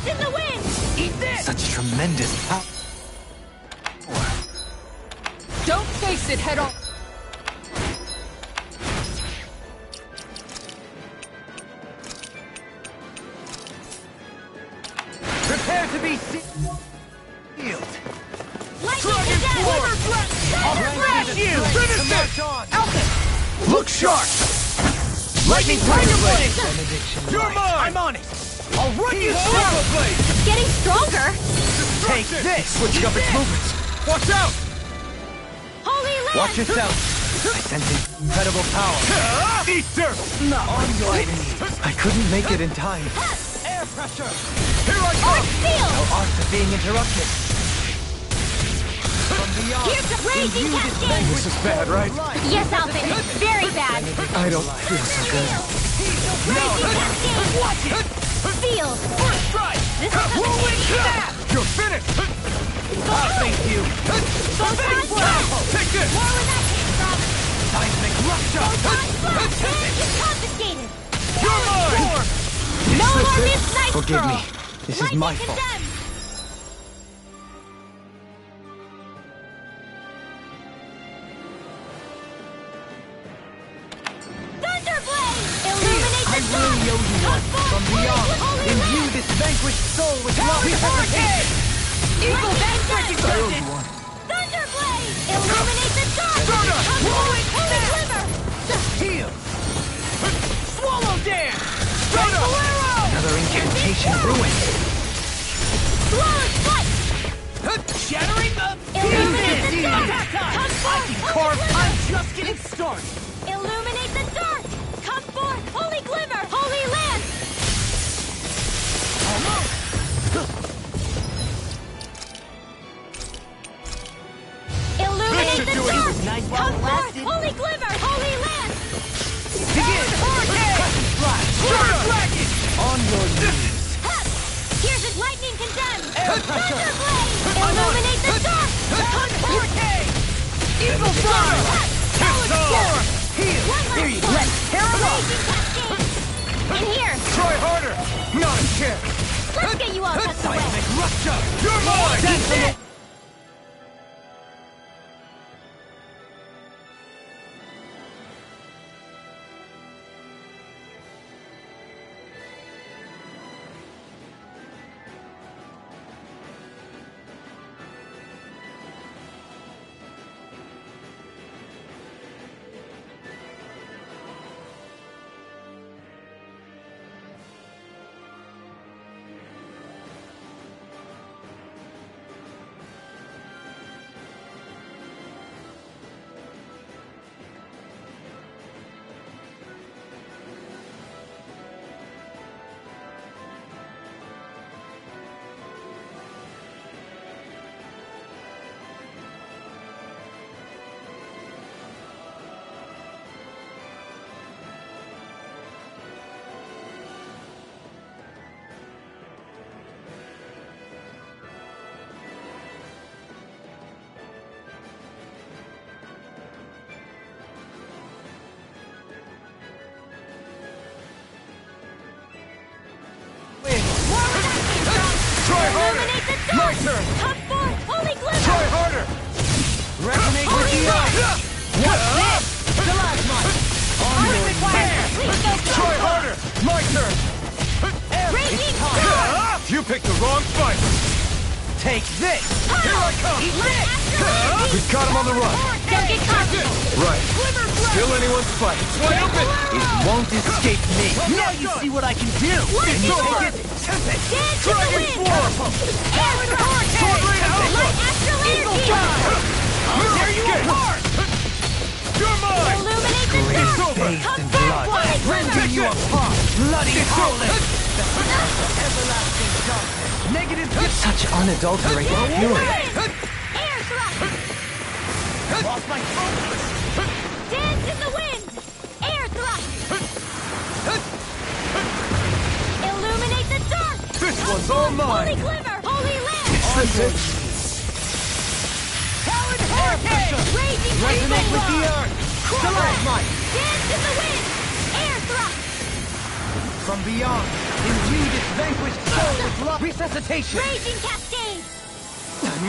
In the wind! Eat this! Such tremendous power. Don't face it head on! Prepare to be sealed. Lightning Dragon to death! Sword! Thunder blast! You! Finish it! Alpha! Look sharp! Lightning Tiger Blade! You're mine! I'm on it! I'll run you Lava through! Blade! It's getting stronger! Take Destruction! this! Switching up its movements. Watch out! Holy land! Watch yourself. I sense incredible power. Eat dirt! Not on your enemies! I couldn't make it in time. Air pressure! Here I Oh, come! steel! Arts are being interrupted. From beyond. Here's the raging cascade! This is bad, right? Yes, Alvin, very bad! I don't feel so good. Raging cascade! Watch it! Steel! First strike! This is a Whirlwind! You're finished! Thank you! Photon blast! Take this! More where that came from! Seismic rupture. Photon blast! And confiscated! You're mine! No more Miss Nice Forgive Girl! me. This is Lightning my fault. condemned! Thunderblade! Illuminate the dark! Come forth, From beyond. holy Imbue land! this vanquished soul with love. Evil Vanquish Vanquish! Thunderblade! Illuminate the dark! Soda! Come forth, holy glimmer! Heal! Swallow dance! Soda! Another incantation ruined. Flawless flight! Shattering the... Illuminate the dark! Attack time! Come forth, Carve, holy I'm glimmer! just getting started! Illuminate the dark! Come forth, holy glimmer! Holy land! Illuminate should the do it. dark! It was nice while Come it forth, lasted. holy glimmer! Holy land! Begin! Crescent Flash! Dragon! On your knees! Hup! Here's his lightning condemned! Air pressure! Thunderblade! Illuminate the dark! Come forth! Evil Fire! Solid storm! Heal! One Here last you one! Let's tear 'em up! Raging cascade! In here! Try harder! Not a chance! Let's get you all tucked away! Seismic rupture! You're mine! Sentinel! turn! Top 4, Holy Glimmer! Try harder! Resonate with the earth! What's this? Stalagmite! Onward, please go Try forward! harder! My turn! Raging Storm! You picked the wrong fight! Take this! Here I come! We've got him on the run! Don't get comfortable! Right. Still anyone's fight. It's wide open! It won't escape me! Now you see what I can do! Lightning over. Storm! Dance to the Dragon wind! Swarm! Air Thrust! Sword Rain Alpha! Light Astral Energy! Tear you apart! You're mine! Illuminate the It's dark! over! Come back, Holy Glimmer! you apart! Bloody It's howling! over! Everlasting darkness! Negative! Such unadulterated fury! Air Thrust! Lost my focus! Dance in the wind! Air Thrust! Illuminate the dark! This one's all Holy mine! Glimmer! Holy Lamp! That's it! Talon Hurricane! Raging Resonate with the Eagle! earth! Stalagmite! Dance in the wind! Air Thrust! From beyond, imbued its vanquished soul with love! Resuscitation! Raging Cascade!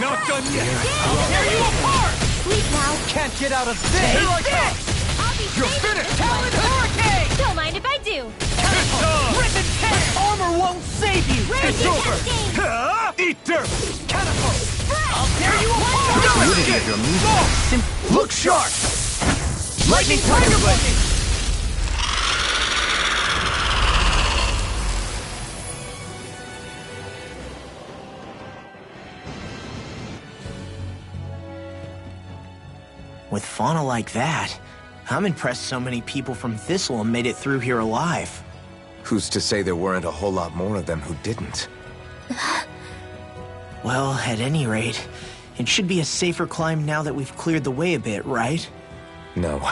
Not done yet! Tear you apart! Sleep now! Can't get out of this! Here I come! I'll be You're safe. finished! Talon Hurricane! Don't mind if I do! It's done! Ribbon Tank! Armor won't save you! It's Raging over! Cascade! Eat dirt! Catapult! I'll tear you apart! The beauty of your music. Look sharp! Lightning Tiger Blade! With fauna like that, I'm impressed so many people from Thistleum made it through here alive. Who's to say there weren't a whole lot more of them who didn't? Well, at any rate, it should be a safer climb now that we've cleared the way a bit, right? No.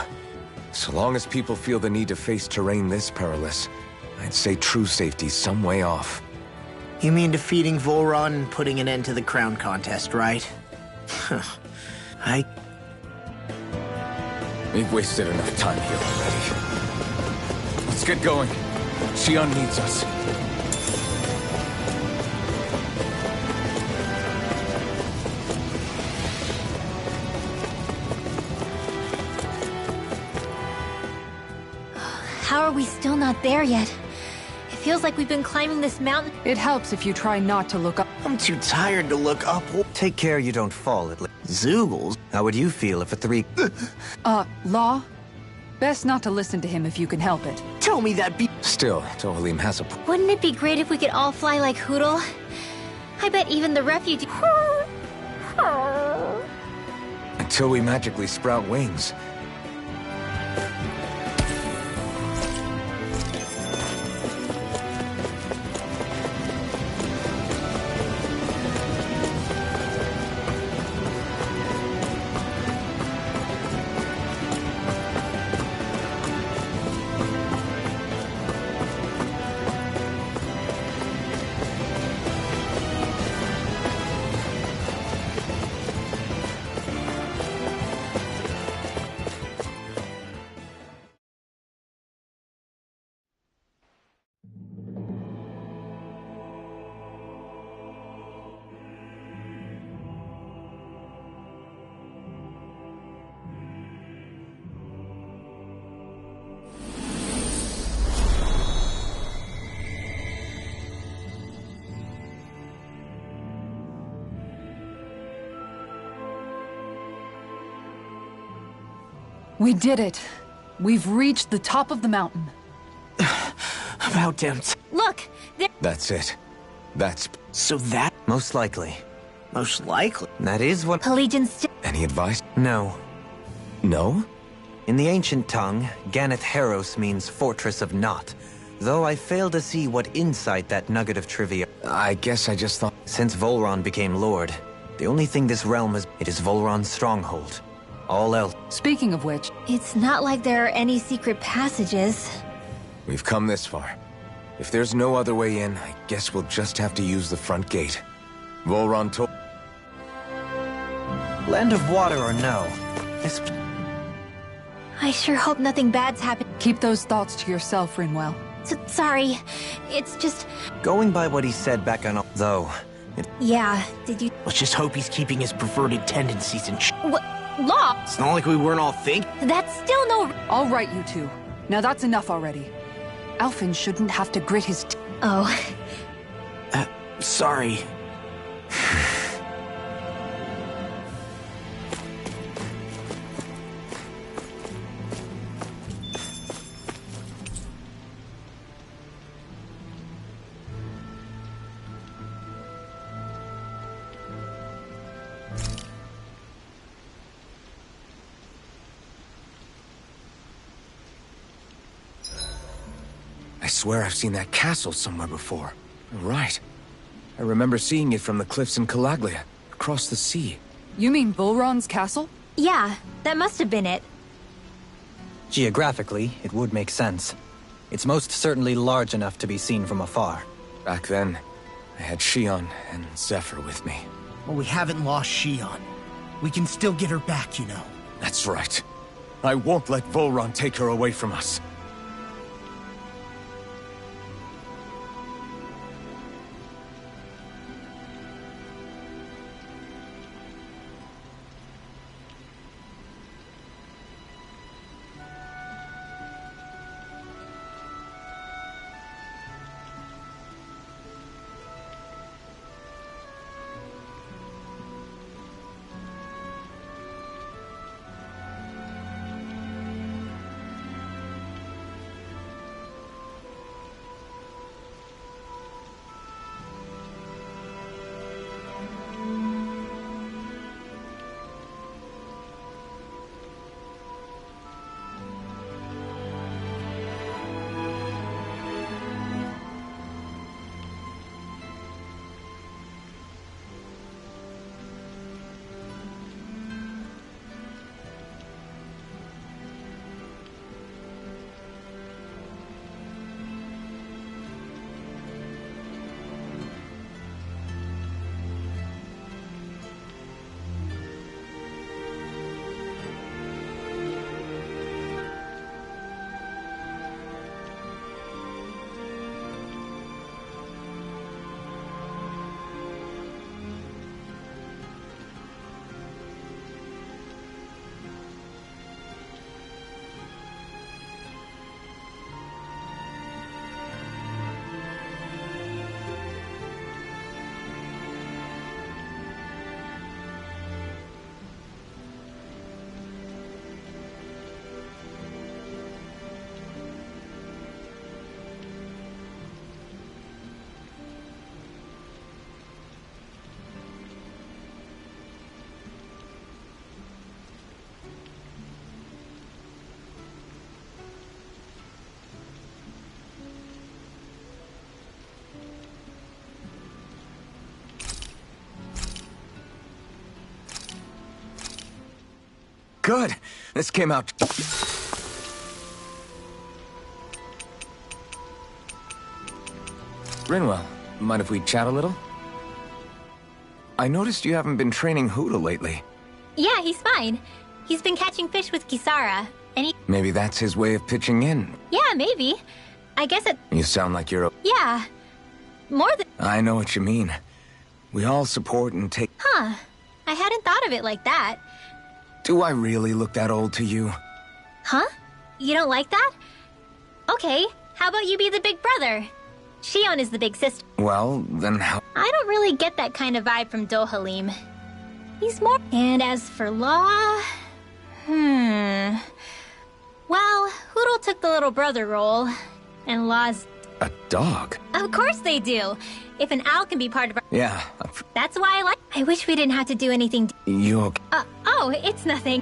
So long as people feel the need to face terrain this perilous, I'd say true safety's some way off. You mean defeating Volron and putting an end to the crown contest, right? We've wasted enough time here already. Let's get going. Xion needs us. How are we still not there yet? It feels like we've been climbing this mountain. It helps if you try not to look up. I'm too tired to look up. Take care you don't fall at least. Zoogles? How would you feel if a three... Law? Best not to listen to him if you can help it. Tell me that be- Still, Dohalim has a... Wouldn't it be great if we could all fly like Hootle? I bet even the refugees... Until we magically sprout wings. We did it. We've reached the top of the mountain. about them. Look! There... That's it. That's... So that Most likely. most likely. That is what... Pelagian still... Any advice? No. No? In the ancient tongue, Ganeth Heros means Fortress of Naught. Though I fail to see what insight that nugget of trivia... I guess I just thought... Since Volron became Lord, the only thing this realm is... It is Volron's stronghold. All else... Speaking of which, It's not like there are any secret passages. We've come this far. If there's no other way in, I guess we'll just have to use the front gate. Volron told... Land of Water or no, this... I sure hope nothing bad's happened. keep those thoughts to yourself, Rinwell. Sorry. It's just... Going by what he said back on... Though, Yeah, did you... Let's just hope he's keeping his perverted tendencies in check. What? Law? It's not like we weren't all thinking. That's still no... All right, you two. Now that's enough already. Alphen shouldn't have to grit his teeth. Oh. Sorry. I swear I've seen that castle somewhere before. Right. I remember seeing it from the cliffs in Calaglia, across the sea. You mean Volron's castle? Yeah, that must have been it. Geographically, it would make sense. It's most certainly large enough to be seen from afar. Back then, I had Shion and Zephyr with me. Well, we haven't lost Shion. We can still get her back, you know. That's right. I won't let Volron take her away from us. Good. This came out... Rinwell, mind if we chat a little? I noticed you haven't been training Huda lately. Yeah, he's fine. He's been catching fish with Kisara, and he... Maybe that's his way of pitching in. Yeah, maybe. I guess it... You sound like you're... Yeah. More than... I know what you mean. We all support and take... Huh. I hadn't thought of it like that. Do I really look that old to you? Huh? You don't like that? Okay, how about you be the big brother? Shion is the big sister. Well, then how... I don't really get that kind of vibe from Dohalim. He's more... And as for Law... Well, Hootle took the little brother role, and Law's... A dog? Of course they do! If an owl can be part of our... Yeah. That's why I like... I wish we didn't have to do anything... You okay? Oh, it's nothing.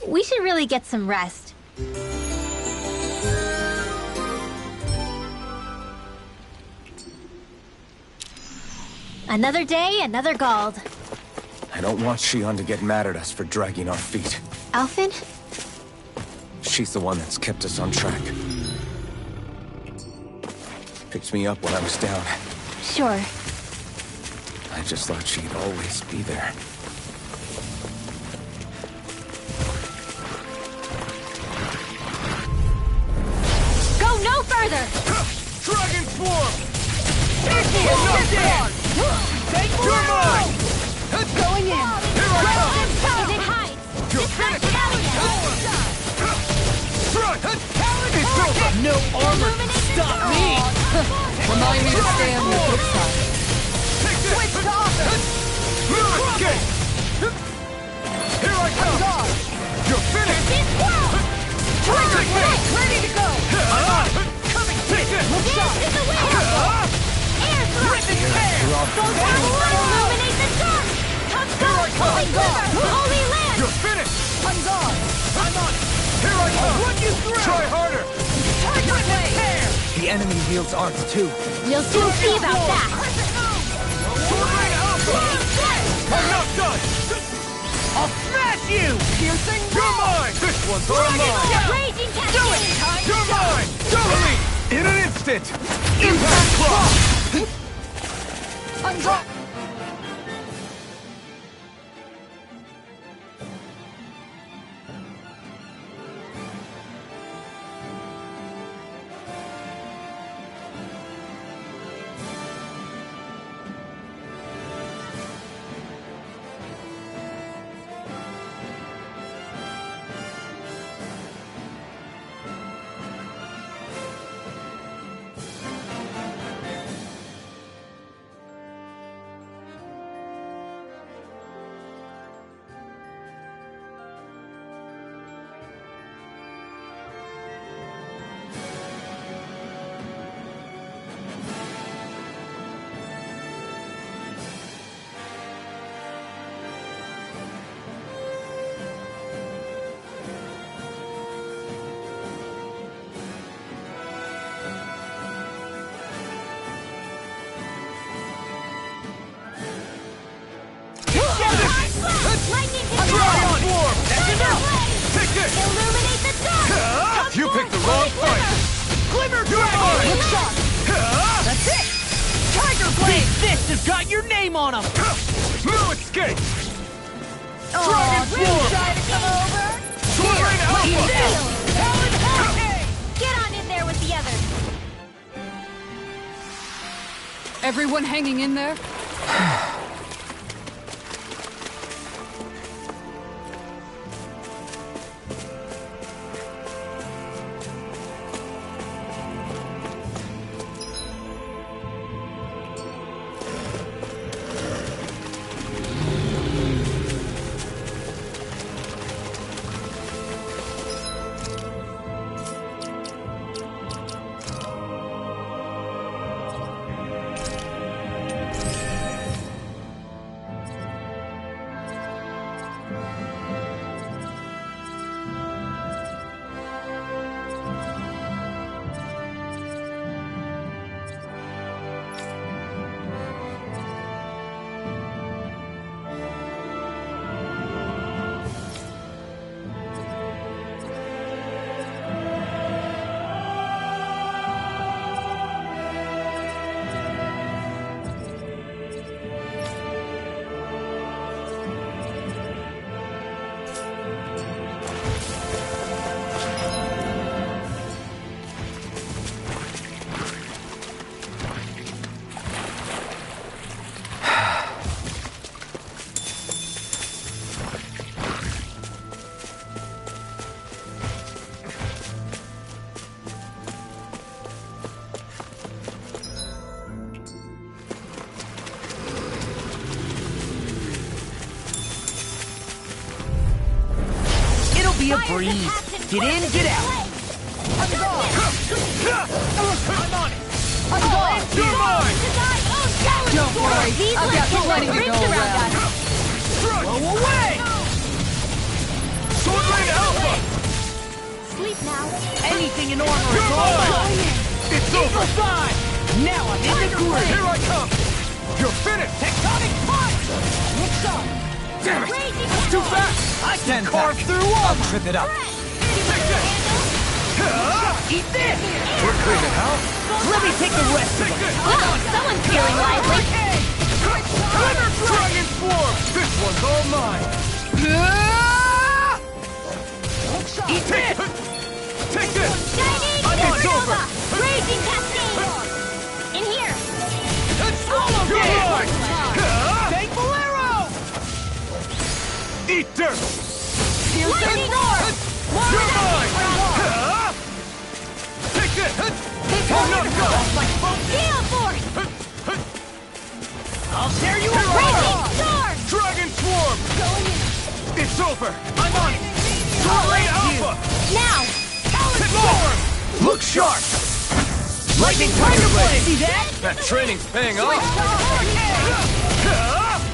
We should really get some rest. Another day, another Gald. I don't want Shion to get mad at us for dragging our feet. Alphen? She's the one that's kept us on track. Picked me up when I was down. Sure. I just thought she'd always be there. Go no further! Dragon form! Equal knockdown! no armor can stop me! Remind me to stay on the flip side. Switch to offense! Escape! Here I come! You're finished! Trigger blade, ready to go! Coming! Take this! This is the way! Air thrust! Go down one! Illuminate the dark! Come go! Holy quiver! Holy land! You're finished! I'm gone! I'm on it! Here I come! Run you through! Try harder! Trigger blade! The enemy wields arts too. We'll soon see about that! Sword Rain Alpha! I'm not done! I'll smash you! Piercing You're mine! This one's all mine! Raging cascade! You're mine! Delete! In an instant! Impact Clock! Undrop! Take this! Illuminate the dark! You picked the wrong fight! Glimmer You're Dragon! mine! Shot! That's it! Tiger Blade! These fists have got your name on them! No escape! Dragon Swarm! Sword Rain Alpha! Get on in there with the others! Everyone hanging in there? Be a breeze. Get in, get out. I'm gone. I'm on it. I'm gone. You're mine! Don't worry, These I've got plenty to rings go around around. us. Blow away! Sword Rain Alpha! Sleep now. Anything in armor is You're all mine! mine. It's Eagle over! Thigh! Now I'm in the groove. Here I come! You're finished! Tectonic punch! What's up? Damn it! Raging Too fast! I can Stand carve back. through I'll armor. trip it up. Take this! Eat this! We're cleaning house! Let me take the rest of Take them. this! Whoa, someone's feeling lively. Dragon Swarm! This one's all mine! Eat this! Take this! Shining It's Supernova! over. Raging Cascade! In here! You're mine! Thankful arrow! Eat dirt! Lightning Orb! You're mine! Take this! Great Alpha! Now! Hit forward! Look sharp! Lightning Tiger Blade! See that? That training's paying off!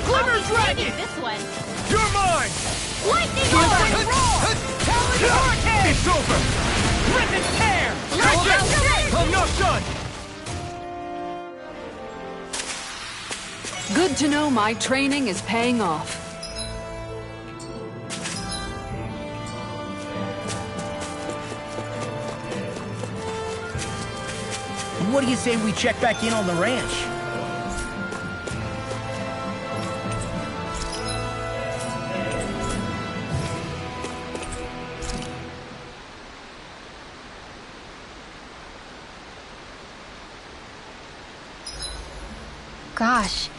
Glimmer Taking Dragon! this one. You're mine! Lightning Roar! Talon Hurricane! It's over! Rip and tear! I'm not done! Good to know my training is paying off. What do you say we check back in on the ranch? Gosh.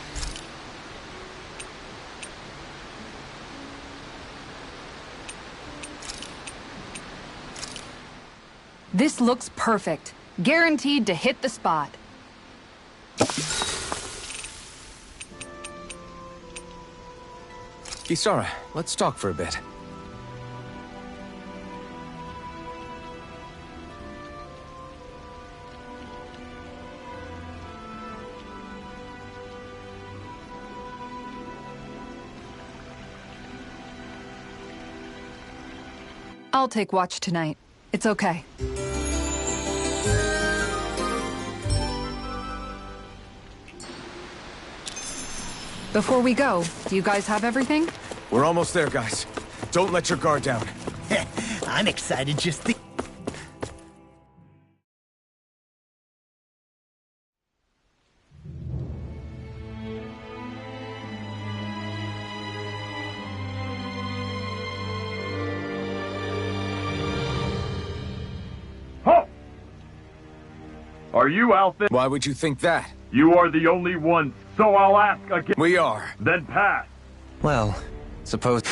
This looks perfect. Guaranteed to hit the spot. Kisara, let's talk for a bit. I'll take watch tonight. It's okay. Before we go, do you guys have everything? We're almost there, guys. Don't let your guard down. I'm excited just think. Ho! Are you Alpha? Why would you think that? You are the only one, so I'll ask again. We are. Then pass. Well, suppose...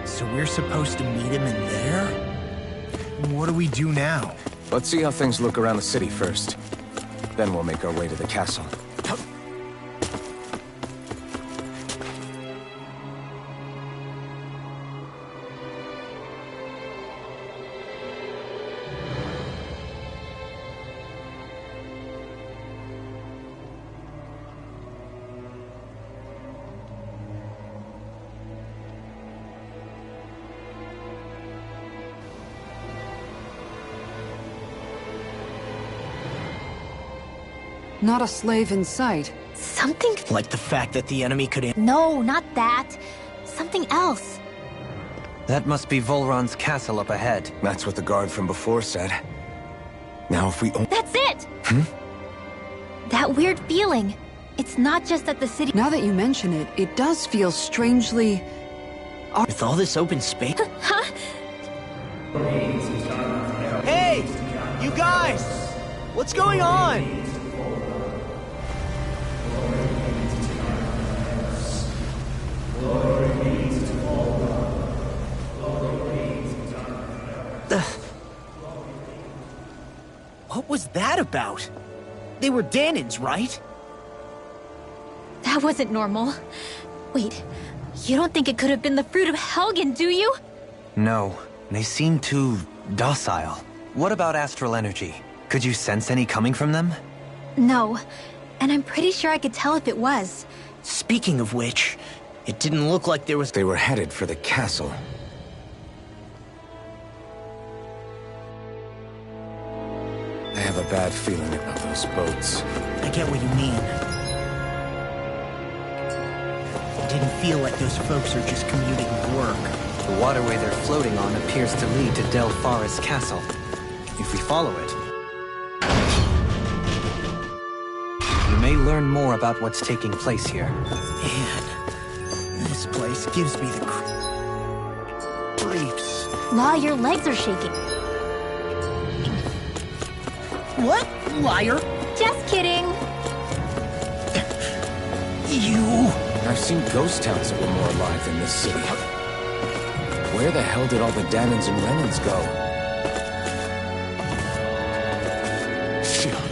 So we're supposed to meet him in there? What do we do now? Let's see how things look around the city first. Then we'll make our way to the castle. Not a slave in sight. Something... Like the fact that the enemy could... No, not that. Something else. That must be Volron's castle up ahead. That's what the guard from before said. Now if we... That's it! That weird feeling. It's not just at the city... Now that you mention it, it does feel strangely... With all this open space... Huh? Hey! You guys! What's going on? What was that about? They were Dahnans, right? That wasn't normal. Wait, you don't think it could have been the fruit of Helgen, do you? No, they seem too docile. What about astral energy? Could you sense any coming from them? No, and I'm pretty sure I could tell if it was. Speaking of which, it didn't look like there was... They were headed for the castle. I have a bad feeling about those boats. I get what you mean. It didn't feel like those folks are just commuting work. The waterway they're floating on appears to lead to Del Farra's castle. If we follow it, we may learn more about what's taking place here. Man, this place gives me the creeps. Law, your legs are shaking. What? Liar! Just kidding. You... I've seen ghost towns that were more alive than this city. Where the hell did all the Danans and Renans go? Shionne.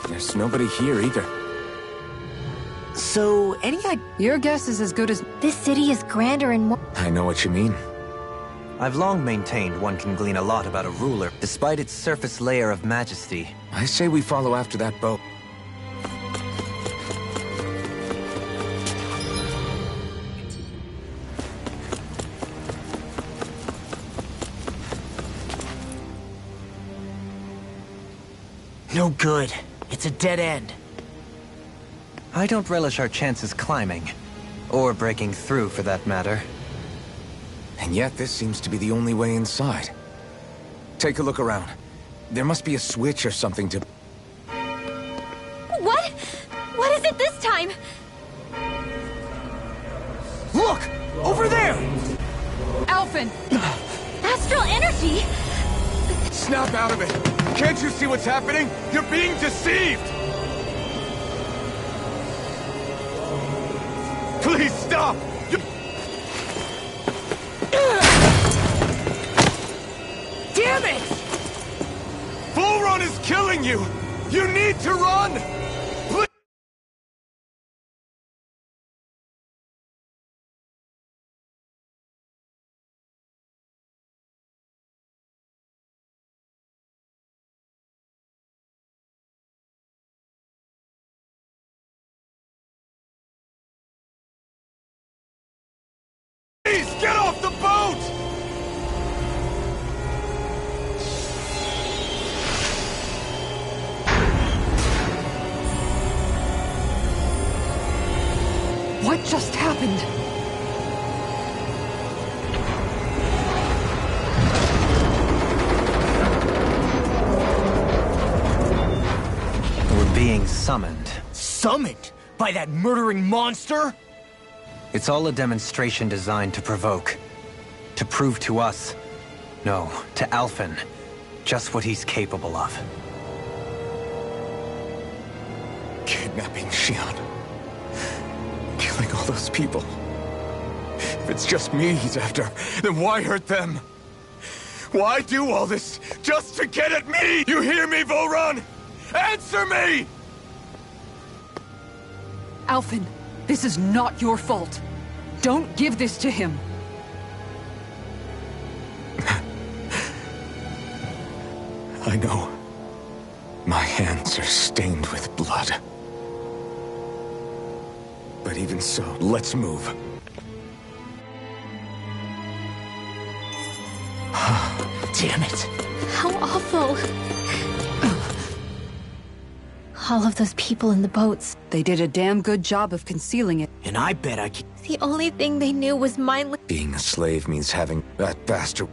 There's nobody here either. So, any idea? Your guess is as good as... This city is grander and more. I know what you mean. I've long maintained one can glean a lot about a ruler, despite its surface layer of majesty. I say we follow after that boat. No good. It's a dead end. I don't relish our chances climbing. Or breaking through, for that matter. And yet this seems to be the only way inside. Take a look around. There must be a switch or something to... What? What is it this time? Look! Over there! Alphen! Astral energy? Snap out of it! Can't you see what's happening? You're being deceived! Please stop! Damn it! Volron is killing you! You need to run! Please! Please, get off the boat! What just happened? We're being summoned. Summoned? By that murdering monster? It's all a demonstration designed to provoke. To prove to us, no, to Alphen, just what he's capable of. Kidnapping Shionne. Killing all those people. If it's just me he's after, then why hurt them? Why do all this just to get at me? You hear me, Volron? Answer me! Alphen, this is not your fault. Don't give this to him. I know. My hands are stained with blood. But even so, let's move. Damn it. How awful. All of those people in the boats. They did a damn good job of concealing it. And I bet I can... The only thing they knew was mindless. Being a slave means having that bastard.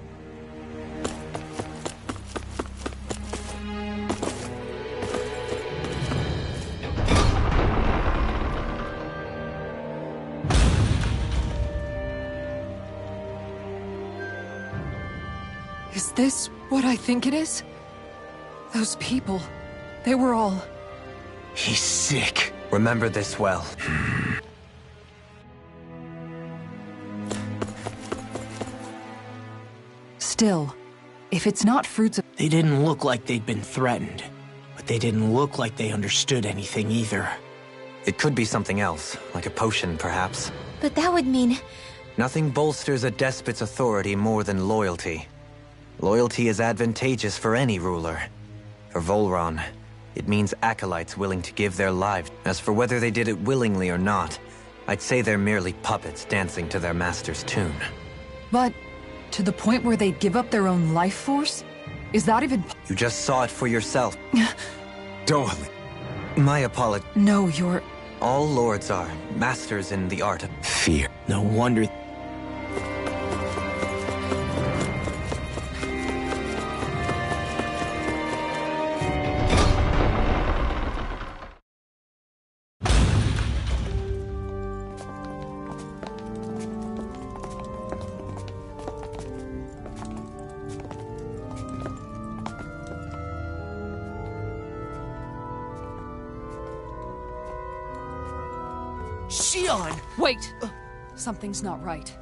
Is this what I think it is? Those people, they were all... He's sick. Remember this well. Still, if it's not fruits of... They didn't look like they'd been threatened. But they didn't look like they understood anything either. It could be something else, like a potion, perhaps. But that would mean... Nothing bolsters a despot's authority more than loyalty. Loyalty is advantageous for any ruler. For Volron, it means acolytes willing to give their lives. As for whether they did it willingly or not, I'd say they're merely puppets dancing to their master's tune. But, to the point where they'd give up their own life force? Is that even... You just saw it for yourself. Dohalim. My apology. No, you're... All lords are masters in the art of Fear. No wonder... Shion! Wait! Something's not right.